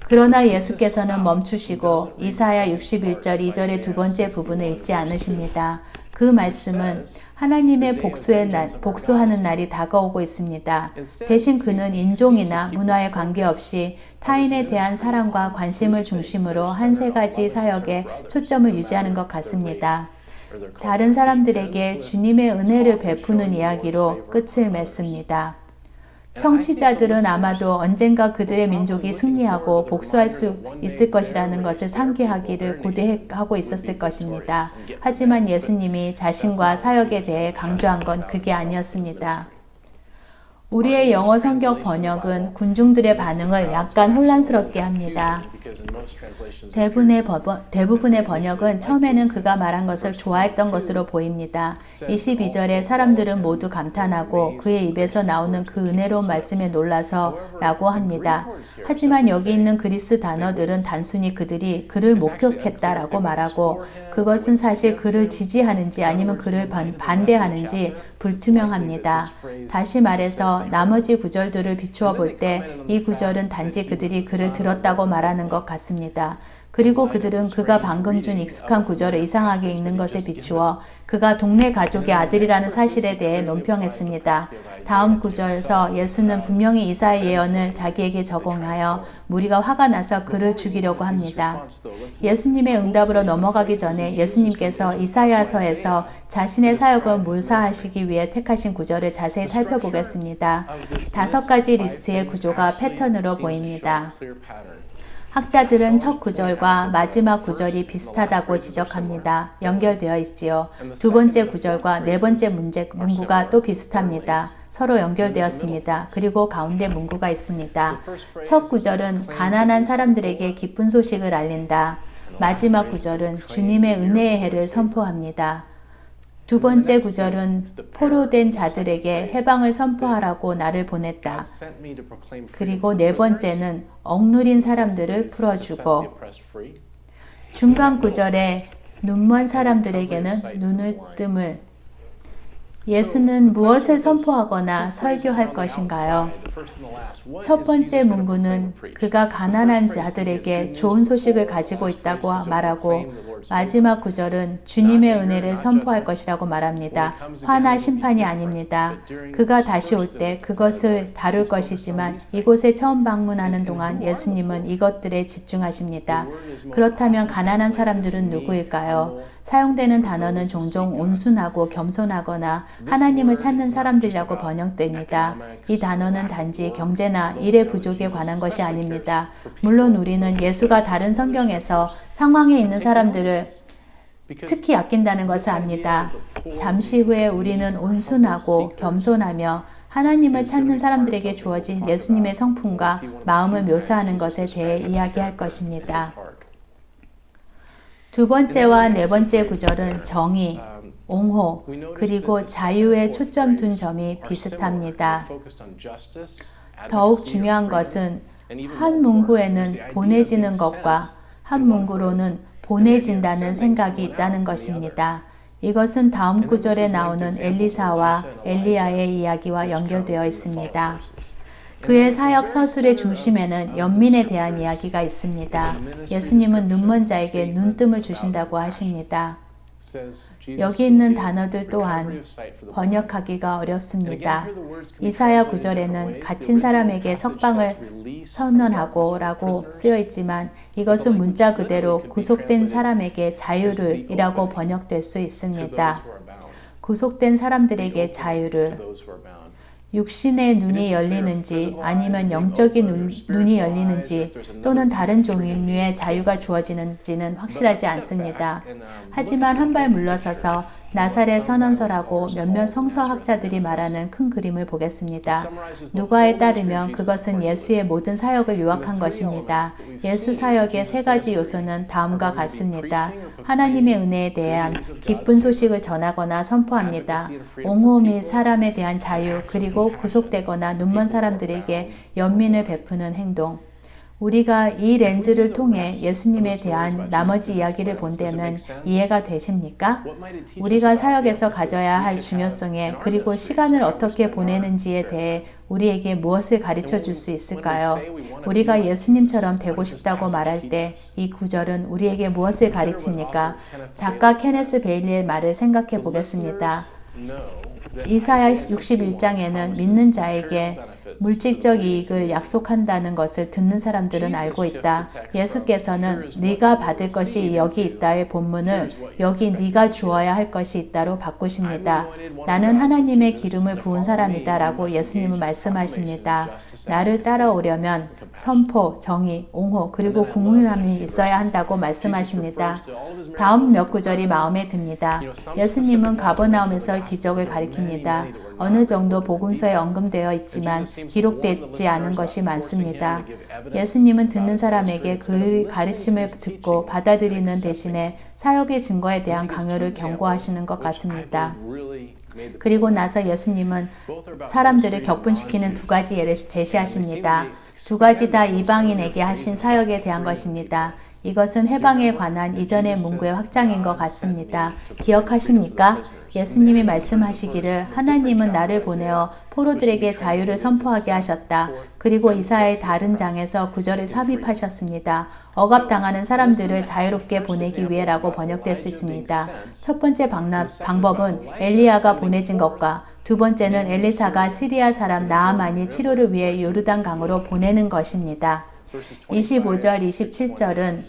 그러나 예수께서는 멈추시고 이사야 61절 2절의 두 번째 부분을 읽지 않으십니다. 그 말씀은 하나님의 복수하는 날이 다가오고 있습니다. 대신 그는 인종이나 문화에 관계없이 타인에 대한 사랑과 관심을 중심으로 한 세 가지 사역에 초점을 유지하는 것 같습니다. 다른 사람들에게 주님의 은혜를 베푸는 이야기로 끝을 맺습니다. 청취자들은 아마도 언젠가 그들의 민족이 승리하고 복수할 수 있을 것이라는 것을 상기하기를 고대하고 있었을 것입니다. 하지만 예수님이 자신과 사역에 대해 강조한 건 그게 아니었습니다. 우리의 영어 성경 번역은 군중들의 반응을 약간 혼란스럽게 합니다. 대부분의 번역은 처음에는 그가 말한 것을 좋아했던 것으로 보입니다. 22절에 사람들은 모두 감탄하고 그의 입에서 나오는 그 은혜로운 말씀에 놀라서 라고 합니다. 하지만 여기 있는 그리스 단어들은 단순히 그들이 그를 목격했다라고 말하고 그것은 사실 그를 지지하는지 아니면 그를 반대하는지 불투명합니다. 다시 말해서 나머지 구절들을 비추어 볼 때 이 구절은 단지 그들이 그를 들었다고 말하는 것 같습니다. 그리고 그들은 그가 방금 준 익숙한 구절을 이상하게 읽는 것에 비추어 그가 동네 가족의 아들이라는 사실에 대해 논평했습니다. 다음 구절에서 예수는 분명히 이사야의 예언을 자기에게 적용하여 무리가 화가 나서 그를 죽이려고 합니다. 예수님의 응답으로 넘어가기 전에 예수님께서 이사야서에서 자신의 사역을 묘사하시기 위해 택하신 구절을 자세히 살펴보겠습니다. 5가지 리스트의 구조가 패턴으로 보입니다. 학자들은 첫 구절과 마지막 구절이 비슷하다고 지적합니다. 연결되어 있지요. 두 번째 구절과 네 번째 문구가 또 비슷합니다. 서로 연결되었습니다. 그리고 가운데 문구가 있습니다. 첫 구절은 가난한 사람들에게 기쁜 소식을 알린다. 마지막 구절은 주님의 은혜의 해를 선포합니다. 두 번째 구절은 포로된 자들에게 해방을 선포하라고 나를 보냈다. 그리고 네 번째는 억누린 사람들을 풀어주고, 중간 구절에 눈먼 사람들에게는 눈을 뜸을. 예수는 무엇을 선포하거나 설교할 것인가요? 첫 번째 문구는 그가 가난한 자들에게 좋은 소식을 가지고 있다고 말하고, 마지막 구절은 주님의 은혜를 선포할 것이라고 말합니다. 화나 심판이 아닙니다. 그가 다시 올 때 그것을 다룰 것이지만 이곳에 처음 방문하는 동안 예수님은 이것들에 집중하십니다. 그렇다면 가난한 사람들은 누구일까요? 사용되는 단어는 종종 온순하고 겸손하거나 하나님을 찾는 사람들이라고 번역됩니다. 이 단어는 단지 경제나 일의 부족에 관한 것이 아닙니다. 물론 우리는 예수가 다른 성경에서 상황에 있는 사람들을 특히 아낀다는 것을 압니다. 잠시 후에 우리는 온순하고 겸손하며 하나님을 찾는 사람들에게 주어진 예수님의 성품과 마음을 묘사하는 것에 대해 이야기할 것입니다. 두 번째와 네 번째 구절은 정의, 옹호, 그리고 자유에 초점 둔 점이 비슷합니다. 더욱 중요한 것은 한 문구에는 보내지는 것과 한 문구로는 보내진다는 생각이 있다는 것입니다. 이것은 다음 구절에 나오는 엘리사와 엘리야의 이야기와 연결되어 있습니다. 그의 사역 서술의 중심에는 연민에 대한 이야기가 있습니다. 예수님은 눈먼 자에게 눈뜸을 주신다고 하십니다. 여기 있는 단어들 또한 번역하기가 어렵습니다. 이사야 9절에는 갇힌 사람에게 석방을 선언하고 라고 쓰여 있지만 이것은 문자 그대로 구속된 사람에게 자유를 이라고 번역될 수 있습니다. 구속된 사람들에게 자유를. 육신의 눈이 열리는지 아니면 영적인 눈이 열리는지 또는 다른 종류의 자유가 주어지는지는 확실하지 않습니다. 하지만 한 발 물러서서 나사렛 선언서라고 몇몇 성서학자들이 말하는 큰 그림을 보겠습니다. 누가에 따르면 그것은 예수의 모든 사역을 요약한 것입니다. 예수 사역의 세 가지 요소는 다음과 같습니다. 하나님의 은혜에 대한 기쁜 소식을 전하거나 선포합니다. 옹호 및 사람에 대한 자유, 그리고 구속되거나 눈먼 사람들에게 연민을 베푸는 행동. 우리가 이 렌즈를 통해 예수님에 대한 나머지 이야기를 본다면 이해가 되십니까? 우리가 사역에서 가져야 할 중요성에 그리고 시간을 어떻게 보내는지에 대해 우리에게 무엇을 가르쳐 줄 수 있을까요? 우리가 예수님처럼 되고 싶다고 말할 때 이 구절은 우리에게 무엇을 가르칩니까? 작가 케네스 베일리의 말을 생각해 보겠습니다. 이사야 61장에는 믿는 자에게 물질적 이익을 약속한다는 것을 듣는 사람들은 알고 있다. 예수께서는 네가 받을 것이 여기 있다의 본문을 여기 네가 주어야 할 것이 있다로 바꾸십니다. 나는 하나님의 기름을 부은 사람이다 라고 예수님은 말씀하십니다. 나를 따라오려면 선포, 정의, 옹호, 그리고 국률함이 있어야 한다고 말씀하십니다. 다음 몇 구절이 마음에 듭니다. 예수님은 가버나움에서 기적을 가리킵니다. 어느 정도 복음서에 언급되어 있지만 기록되지 않은 것이 많습니다. 예수님은 듣는 사람에게 그 가르침을 듣고 받아들이는 대신에 사역의 증거에 대한 강요를 경고하시는 것 같습니다. 그리고 나서 예수님은 사람들을 격분시키는 두 가지 예를 제시하십니다. 두 가지 다 이방인에게 하신 사역에 대한 것입니다. 이것은 해방에 관한 이전의 문구의 확장인 것 같습니다. 기억하십니까? 예수님이 말씀하시기를 하나님은 나를 보내어 포로들에게 자유를 선포하게 하셨다. 그리고 이사야의 다른 장에서 구절을 삽입하셨습니다. 억압당하는 사람들을 자유롭게 보내기 위해라고 번역될 수 있습니다. 첫 번째 방법은 엘리야가 보내진 것과 두 번째는 엘리사가 시리아 사람 나아만이 치료를 위해 요르단 강으로 보내는 것입니다. 25절, 27절은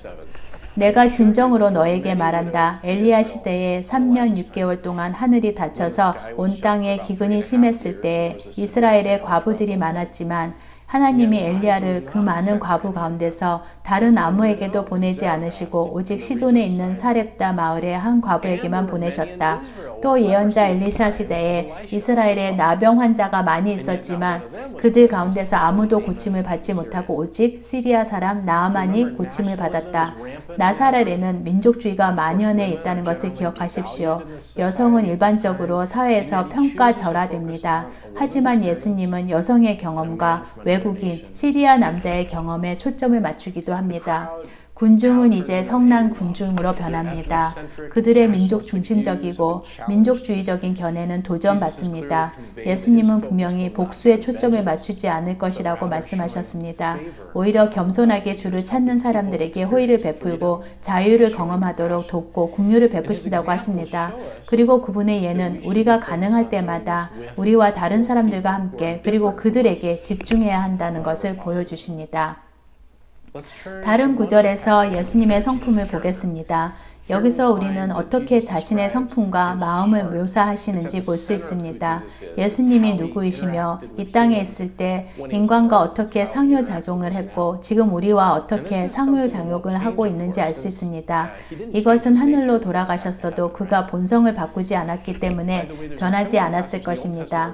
내가 진정으로 너에게 말한다. 엘리야 시대에 3년 6개월 동안 하늘이 닫혀서 온 땅에 기근이 심했을 때에 이스라엘에 과부들이 많았지만 하나님이 엘리야를 그 많은 과부 가운데서 다른 아무에게도 보내지 않으시고 오직 시돈에 있는 사렙다 마을의 한 과부에게만 보내셨다. 또 예언자 엘리사 시대에 이스라엘에 나병 환자가 많이 있었지만 그들 가운데서 아무도 고침을 받지 못하고 오직 시리아 사람 나아만이 고침을 받았다. 나사렛에는 민족주의가 만연해 있다는 것을 기억하십시오. 여성은 일반적으로 사회에서 평가절하됩니다. 하지만 예수님은 여성의 경험과 외국인, 시리아 남자의 경험에 초점을 맞추기도 합니다. 군중은 이제 성난 군중으로 변합니다. 그들의 민족 중심적이고 민족주의적인 견해는 도전받습니다. 예수님은 분명히 복수에 초점을 맞추지 않을 것이라고 말씀하셨습니다. 오히려 겸손하게 주를 찾는 사람들에게 호의를 베풀고 자유를 경험하도록 돕고 긍휼을 베푸신다고 하십니다. 그리고 그분의 예는 우리가 가능할 때마다 우리와 다른 사람들과 함께 그리고 그들에게 집중해야 한다는 것을 보여주십니다. 다른 구절에서 예수님의 성품을 보겠습니다. 여기서 우리는 어떻게 자신의 성품과 마음을 묘사하시는지 볼 수 있습니다. 예수님이 누구이시며 이 땅에 있을 때 인간과 어떻게 상호작용을 했고 지금 우리와 어떻게 상호작용을 하고 있는지 알 수 있습니다. 이것은 하늘로 돌아가셨어도 그가 본성을 바꾸지 않았기 때문에 변하지 않았을 것입니다.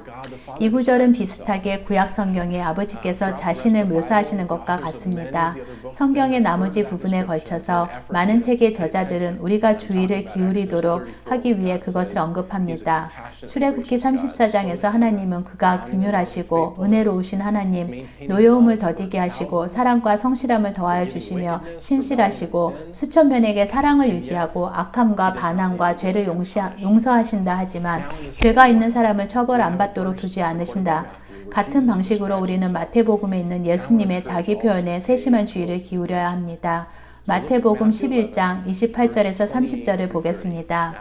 이 구절은 비슷하게 구약 성경에 아버지께서 자신을 묘사하시는 것과 같습니다. 성경의 나머지 부분에 걸쳐서 많은 책의 저자들은 우리가 주의를 기울이도록 하기 위해 그것을 언급합니다. 출애굽기 34장에서 하나님은 그가 긍휼하시고 은혜로우신 하나님, 노여움을 더디게 하시고 사랑과 성실함을 더하여 주시며 신실하시고 수천 명에게 사랑을 유지하고 악함과 반항과 죄를 용서하신다 하지만 죄가 있는 사람을 처벌 안 받도록 두지 않으신다. 같은 방식으로 우리는 마태복음에 있는 예수님의 자기 표현에 세심한 주의를 기울여야 합니다. 마태복음 11장 28절에서 30절을 보겠습니다.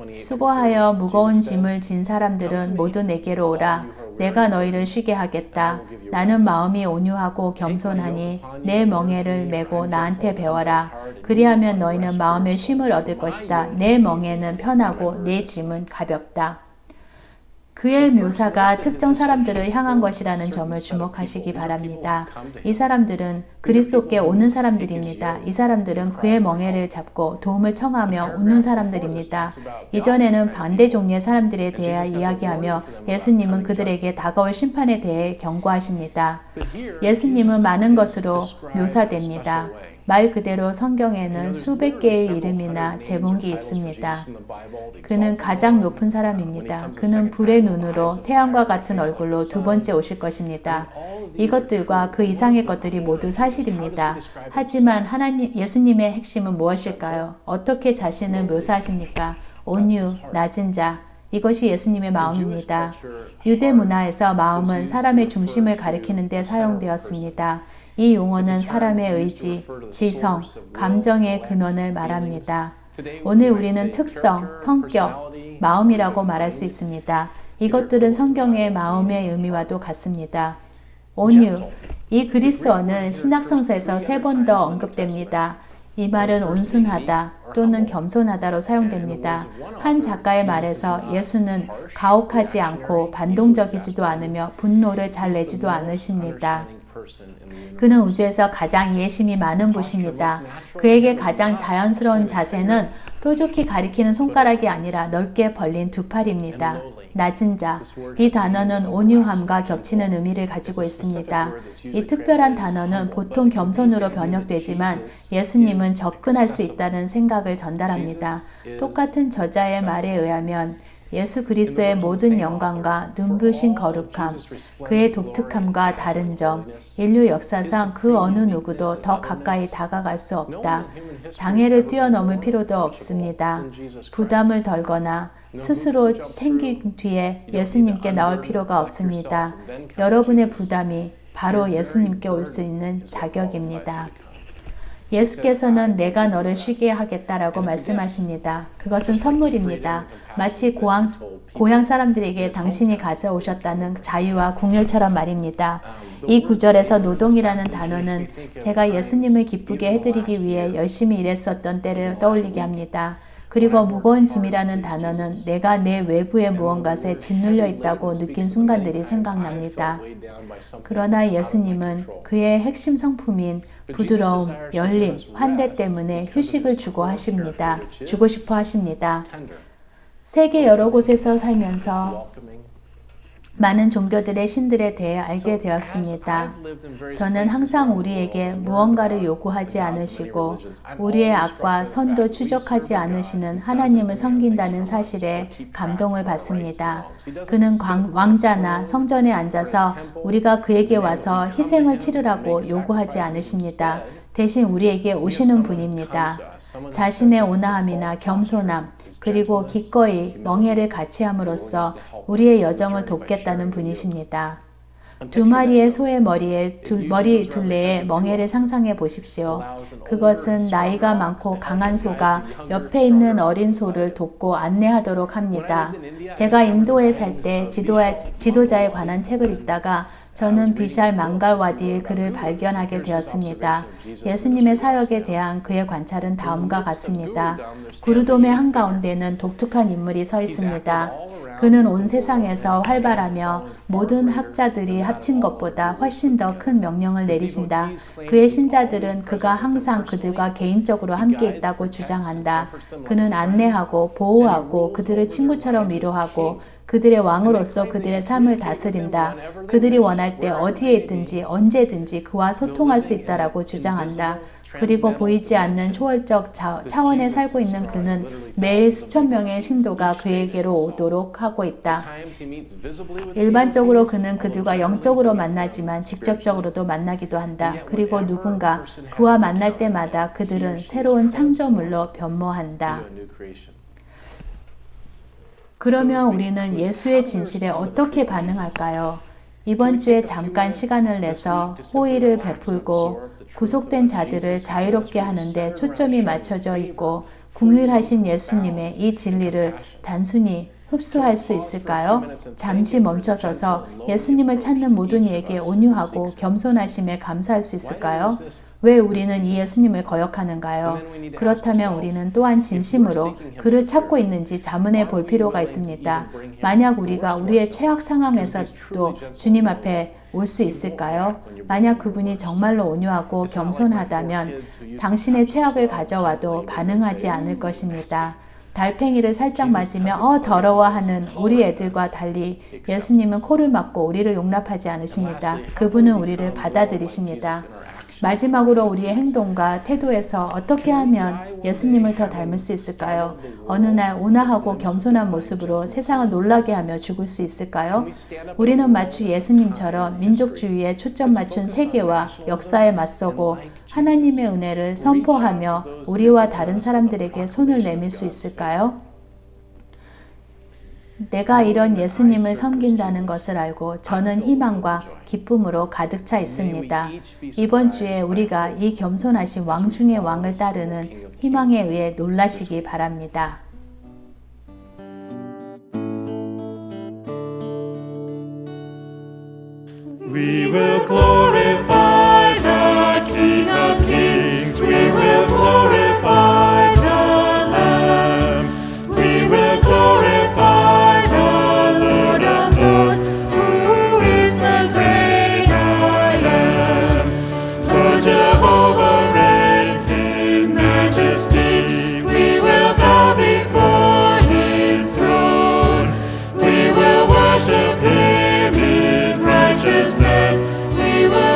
수고하여 무거운 짐을 진 사람들은 모두 내게로 오라. 내가 너희를 쉬게 하겠다. 나는 마음이 온유하고 겸손하니 내 멍에를 메고 나한테 배워라. 그리하면 너희는 마음의 쉼을 얻을 것이다. 내 멍에는 편하고 내 짐은 가볍다. 그의 묘사가 특정 사람들을 향한 것이라는 점을 주목하시기 바랍니다. 이 사람들은 그리스도께 오는 사람들입니다. 이 사람들은 그의 멍에를 잡고 도움을 청하며 웃는 사람들입니다. 이전에는 반대 종류의 사람들에 대해 이야기하며 예수님은 그들에게 다가올 심판에 대해 경고하십니다. 예수님은 많은 것으로 묘사됩니다. 말 그대로 성경에는 수백 개의 이름이나 제목이 있습니다. 그는 가장 높은 사람입니다. 그는 불의 눈으로 태양과 같은 얼굴로 두 번째 오실 것입니다. 이것들과 그 이상의 것들이 모두 사실입니다. 하지만 예수님의 핵심은 무엇일까요? 어떻게 자신을 묘사하십니까? 온유, 낮은 자. 이것이 예수님의 마음입니다. 유대 문화에서 마음은 사람의 중심을 가리키는 데 사용되었습니다. 이 용어는 사람의 의지, 지성, 감정의 근원을 말합니다. 오늘 우리는 특성, 성격, 마음이라고 말할 수 있습니다. 이것들은 성경의 마음의 의미와도 같습니다. 온유, 이 그리스어는 신약성서에서 3번 더 언급됩니다. 이 말은 온순하다 또는 겸손하다로 사용됩니다. 한 작가의 말에서 예수는 가혹하지 않고 반동적이지도 않으며 분노를 잘 내지도 않으십니다. 그는 우주에서 가장 이해심이 많은 분입니다. 그에게 가장 자연스러운 자세는 뾰족히 가리키는 손가락이 아니라 넓게 벌린 두 팔입니다. 낮은 자, 이 단어는 온유함과 겹치는 의미를 가지고 있습니다. 이 특별한 단어는 보통 겸손으로 번역되지만 예수님은 접근할 수 있다는 생각을 전달합니다. 똑같은 저자의 말에 의하면 예수 그리스도의 모든 영광과 눈부신 거룩함, 그의 독특함과 다른 점, 인류 역사상 그 어느 누구도 더 가까이 다가갈 수 없다. 장애를 뛰어넘을 필요도 없습니다. 부담을 덜거나 스스로 챙긴 뒤에 예수님께 나올 필요가 없습니다. 여러분의 부담이 바로 예수님께 올 수 있는 자격입니다. 예수께서는 내가 너를 쉬게 하겠다라고 말씀하십니다. 그것은 선물입니다. 마치 고향 사람들에게 당신이 가져오셨다는 자유와 긍휼처럼 말입니다. 이 구절에서 노동이라는 단어는 제가 예수님을 기쁘게 해드리기 위해 열심히 일했었던 때를 떠올리게 합니다. 그리고 무거운 짐이라는 단어는 내가 내 외부의 무언가에 짓눌려 있다고 느낀 순간들이 생각납니다. 그러나 예수님은 그의 핵심 성품인 부드러움, 열림, 환대 때문에 휴식을 주고 싶어 하십니다. 세계 여러 곳에서 살면서 많은 종교들의 신들에 대해 알게 되었습니다. 저는 항상 우리에게 무언가를 요구하지 않으시고 우리의 악과 선도 추적하지 않으시는 하나님을 섬긴다는 사실에 감동을 받습니다. 그는 왕자나 성전에 앉아서 우리가 그에게 와서 희생을 치르라고 요구하지 않으십니다. 대신 우리에게 오시는 분입니다. 자신의 온화함이나 겸손함, 그리고 기꺼이 멍에를 같이 함으로써 우리의 여정을 돕겠다는 분이십니다. 두 마리의 소의 머리 둘레의 멍에를 상상해 보십시오. 그것은 나이가 많고 강한 소가 옆에 있는 어린 소를 돕고 안내하도록 합니다. 제가 인도에 살 때 지도자에 관한 책을 읽다가 저는 비샬 망갈와디의 글을 발견하게 되었습니다. 예수님의 사역에 대한 그의 관찰은 다음과 같습니다. 구르돔의 한가운데는 독특한 인물이 서 있습니다. 그는 온 세상에서 활발하며 모든 학자들이 합친 것보다 훨씬 더 큰 명령을 내리신다. 그의 신자들은 그가 항상 그들과 개인적으로 함께 있다고 주장한다. 그는 안내하고 보호하고 그들을 친구처럼 위로하고 그들의 왕으로서 그들의 삶을 다스린다. 그들이 원할 때 어디에 있든지 언제든지 그와 소통할 수 있다라고 주장한다. 그리고 보이지 않는 초월적 차원에 살고 있는 그는 매일 수천 명의 신도가 그에게로 오도록 하고 있다. 일반적으로 그는 그들과 영적으로 만나지만 직접적으로도 만나기도 한다. 그리고 누군가 그와 만날 때마다 그들은 새로운 창조물로 변모한다. 그러면 우리는 예수의 진실에 어떻게 반응할까요? 이번 주에 잠깐 시간을 내서 호의를 베풀고 구속된 자들을 자유롭게 하는데 초점이 맞춰져 있고 긍휼하신 예수님의 이 진리를 단순히 흡수할 수 있을까요? 잠시 멈춰서서 예수님을 찾는 모든 이에게 온유하고 겸손하심에 감사할 수 있을까요? 왜 우리는 이 예수님을 거역하는가요? 그렇다면 우리는 또한 진심으로 그를 찾고 있는지 자문해 볼 필요가 있습니다. 만약 우리가 우리의 최악 상황에서도 주님 앞에 올 수 있을까요? 만약 그분이 정말로 온유하고 겸손하다면 당신의 최악을 가져와도 반응하지 않을 것입니다. 달팽이를 살짝 맞으며 더러워하는 우리 애들과 달리 예수님은 코를 막고 우리를 용납하지 않으십니다. 그분은 우리를 받아들이십니다. 마지막으로 우리의 행동과 태도에서 어떻게 하면 예수님을 더 닮을 수 있을까요? 어느 날 온화하고 겸손한 모습으로 세상을 놀라게 하며 죽을 수 있을까요? 우리는 마치 예수님처럼 민족주의에 초점 맞춘 세계와 역사에 맞서고 하나님의 은혜를 선포하며 우리와 다른 사람들에게 손을 내밀 수 있을까요? 내가 이런 예수님을 섬긴다는 것을 알고 저는 희망과 기쁨으로 가득 차 있습니다. 이번 주에 우리가 이 겸손하신 왕 중의 왕을 따르는 희망에 의해 놀라시기 바랍니다. We will glorify the King of Kings. We will glorify the Lamb. We will glorify the Lord of Lords, who is the great I am. The Jehovah reigns in majesty. We will bow before His throne. We will worship Him in righteousness. We will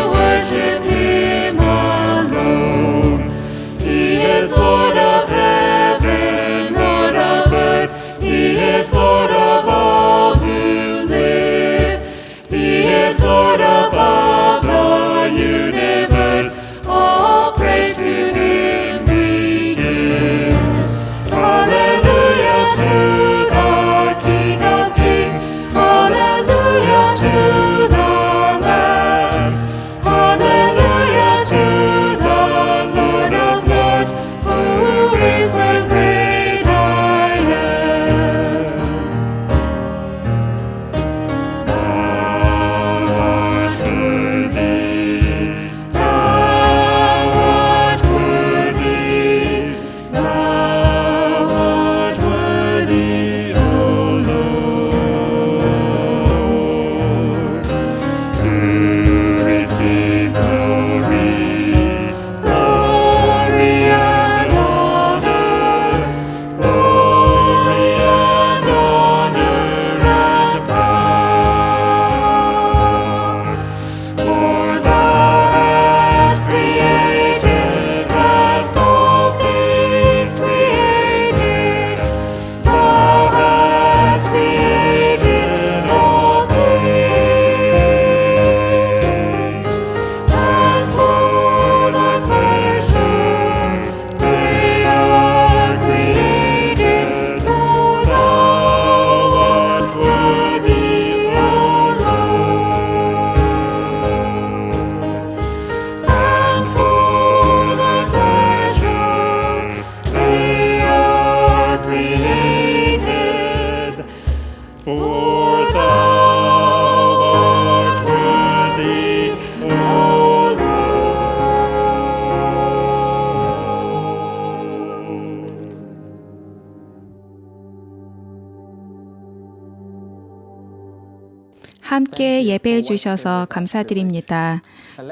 함께 예배해 주셔서 감사드립니다.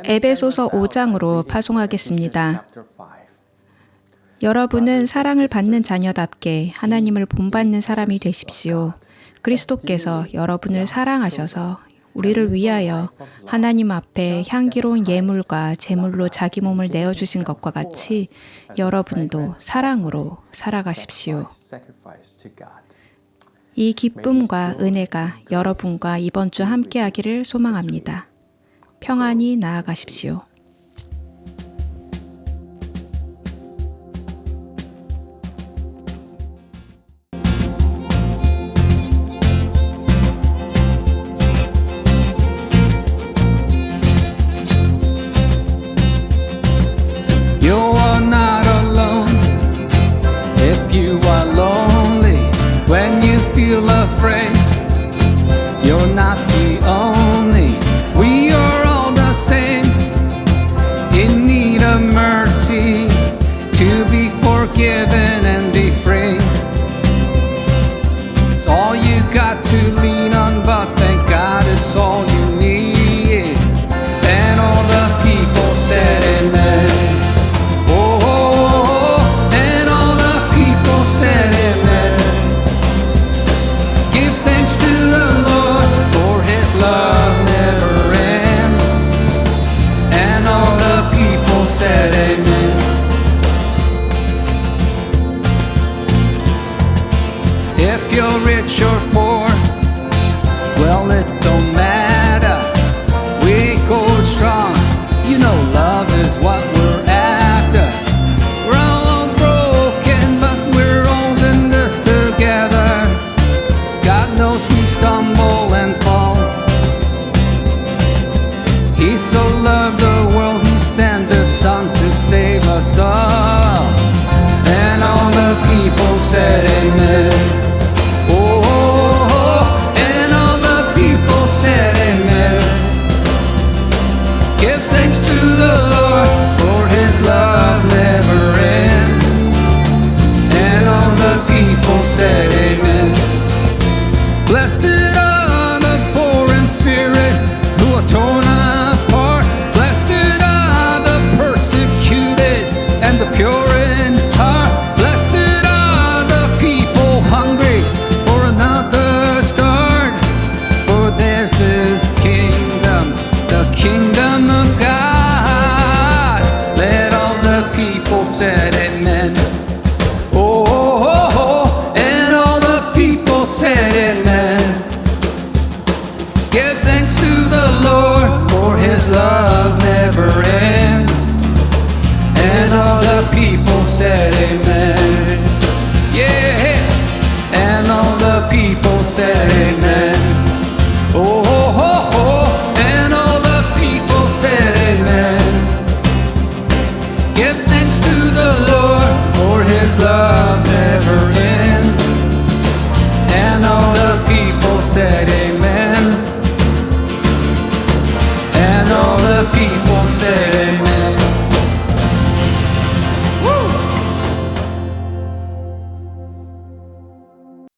에베소서 5장으로 파송하겠습니다. 여러분은 사랑을 받는 자녀답게 하나님을 본받는 사람이 되십시오. 그리스도께서 여러분을 사랑하셔서 우리를 위하여 하나님 앞에 향기로운 예물과 제물로 자기 몸을 내어주신 것과 같이 여러분도 사랑으로 살아가십시오. 이 기쁨과 은혜가 여러분과 이번 주 함께하기를 소망합니다. 평안히 나아가십시오. You're not alone if you are lonely. When you feel afraid, you're not the only. We are all the same, in need of mercy, to be forgiven and be free. It's all you got to lean on, but thank God it's all you need. And all the people said amen. Said amen. If you're rich or poor, well, it don't matter. We go strong, you know love is what we're after. We're all broken, but we're all in this together. God knows we stumble and fall. He so loved the world, He sent His Son to save us all. And all the people said amen. Oh, and all the people said amen. Give thanks to the Lord, for His love never ends. And all the people said amen. Blessed are the poor in spirit, who are torn apart. Blessed are the persecuted and the pure in heart. Blessed are the people hungry for another start. For theirs is kingdom, the kingdom of God. Let all the people said amen. Oh, and all the people said amen. Give thanks to the Lord, for His love never ends. And all the people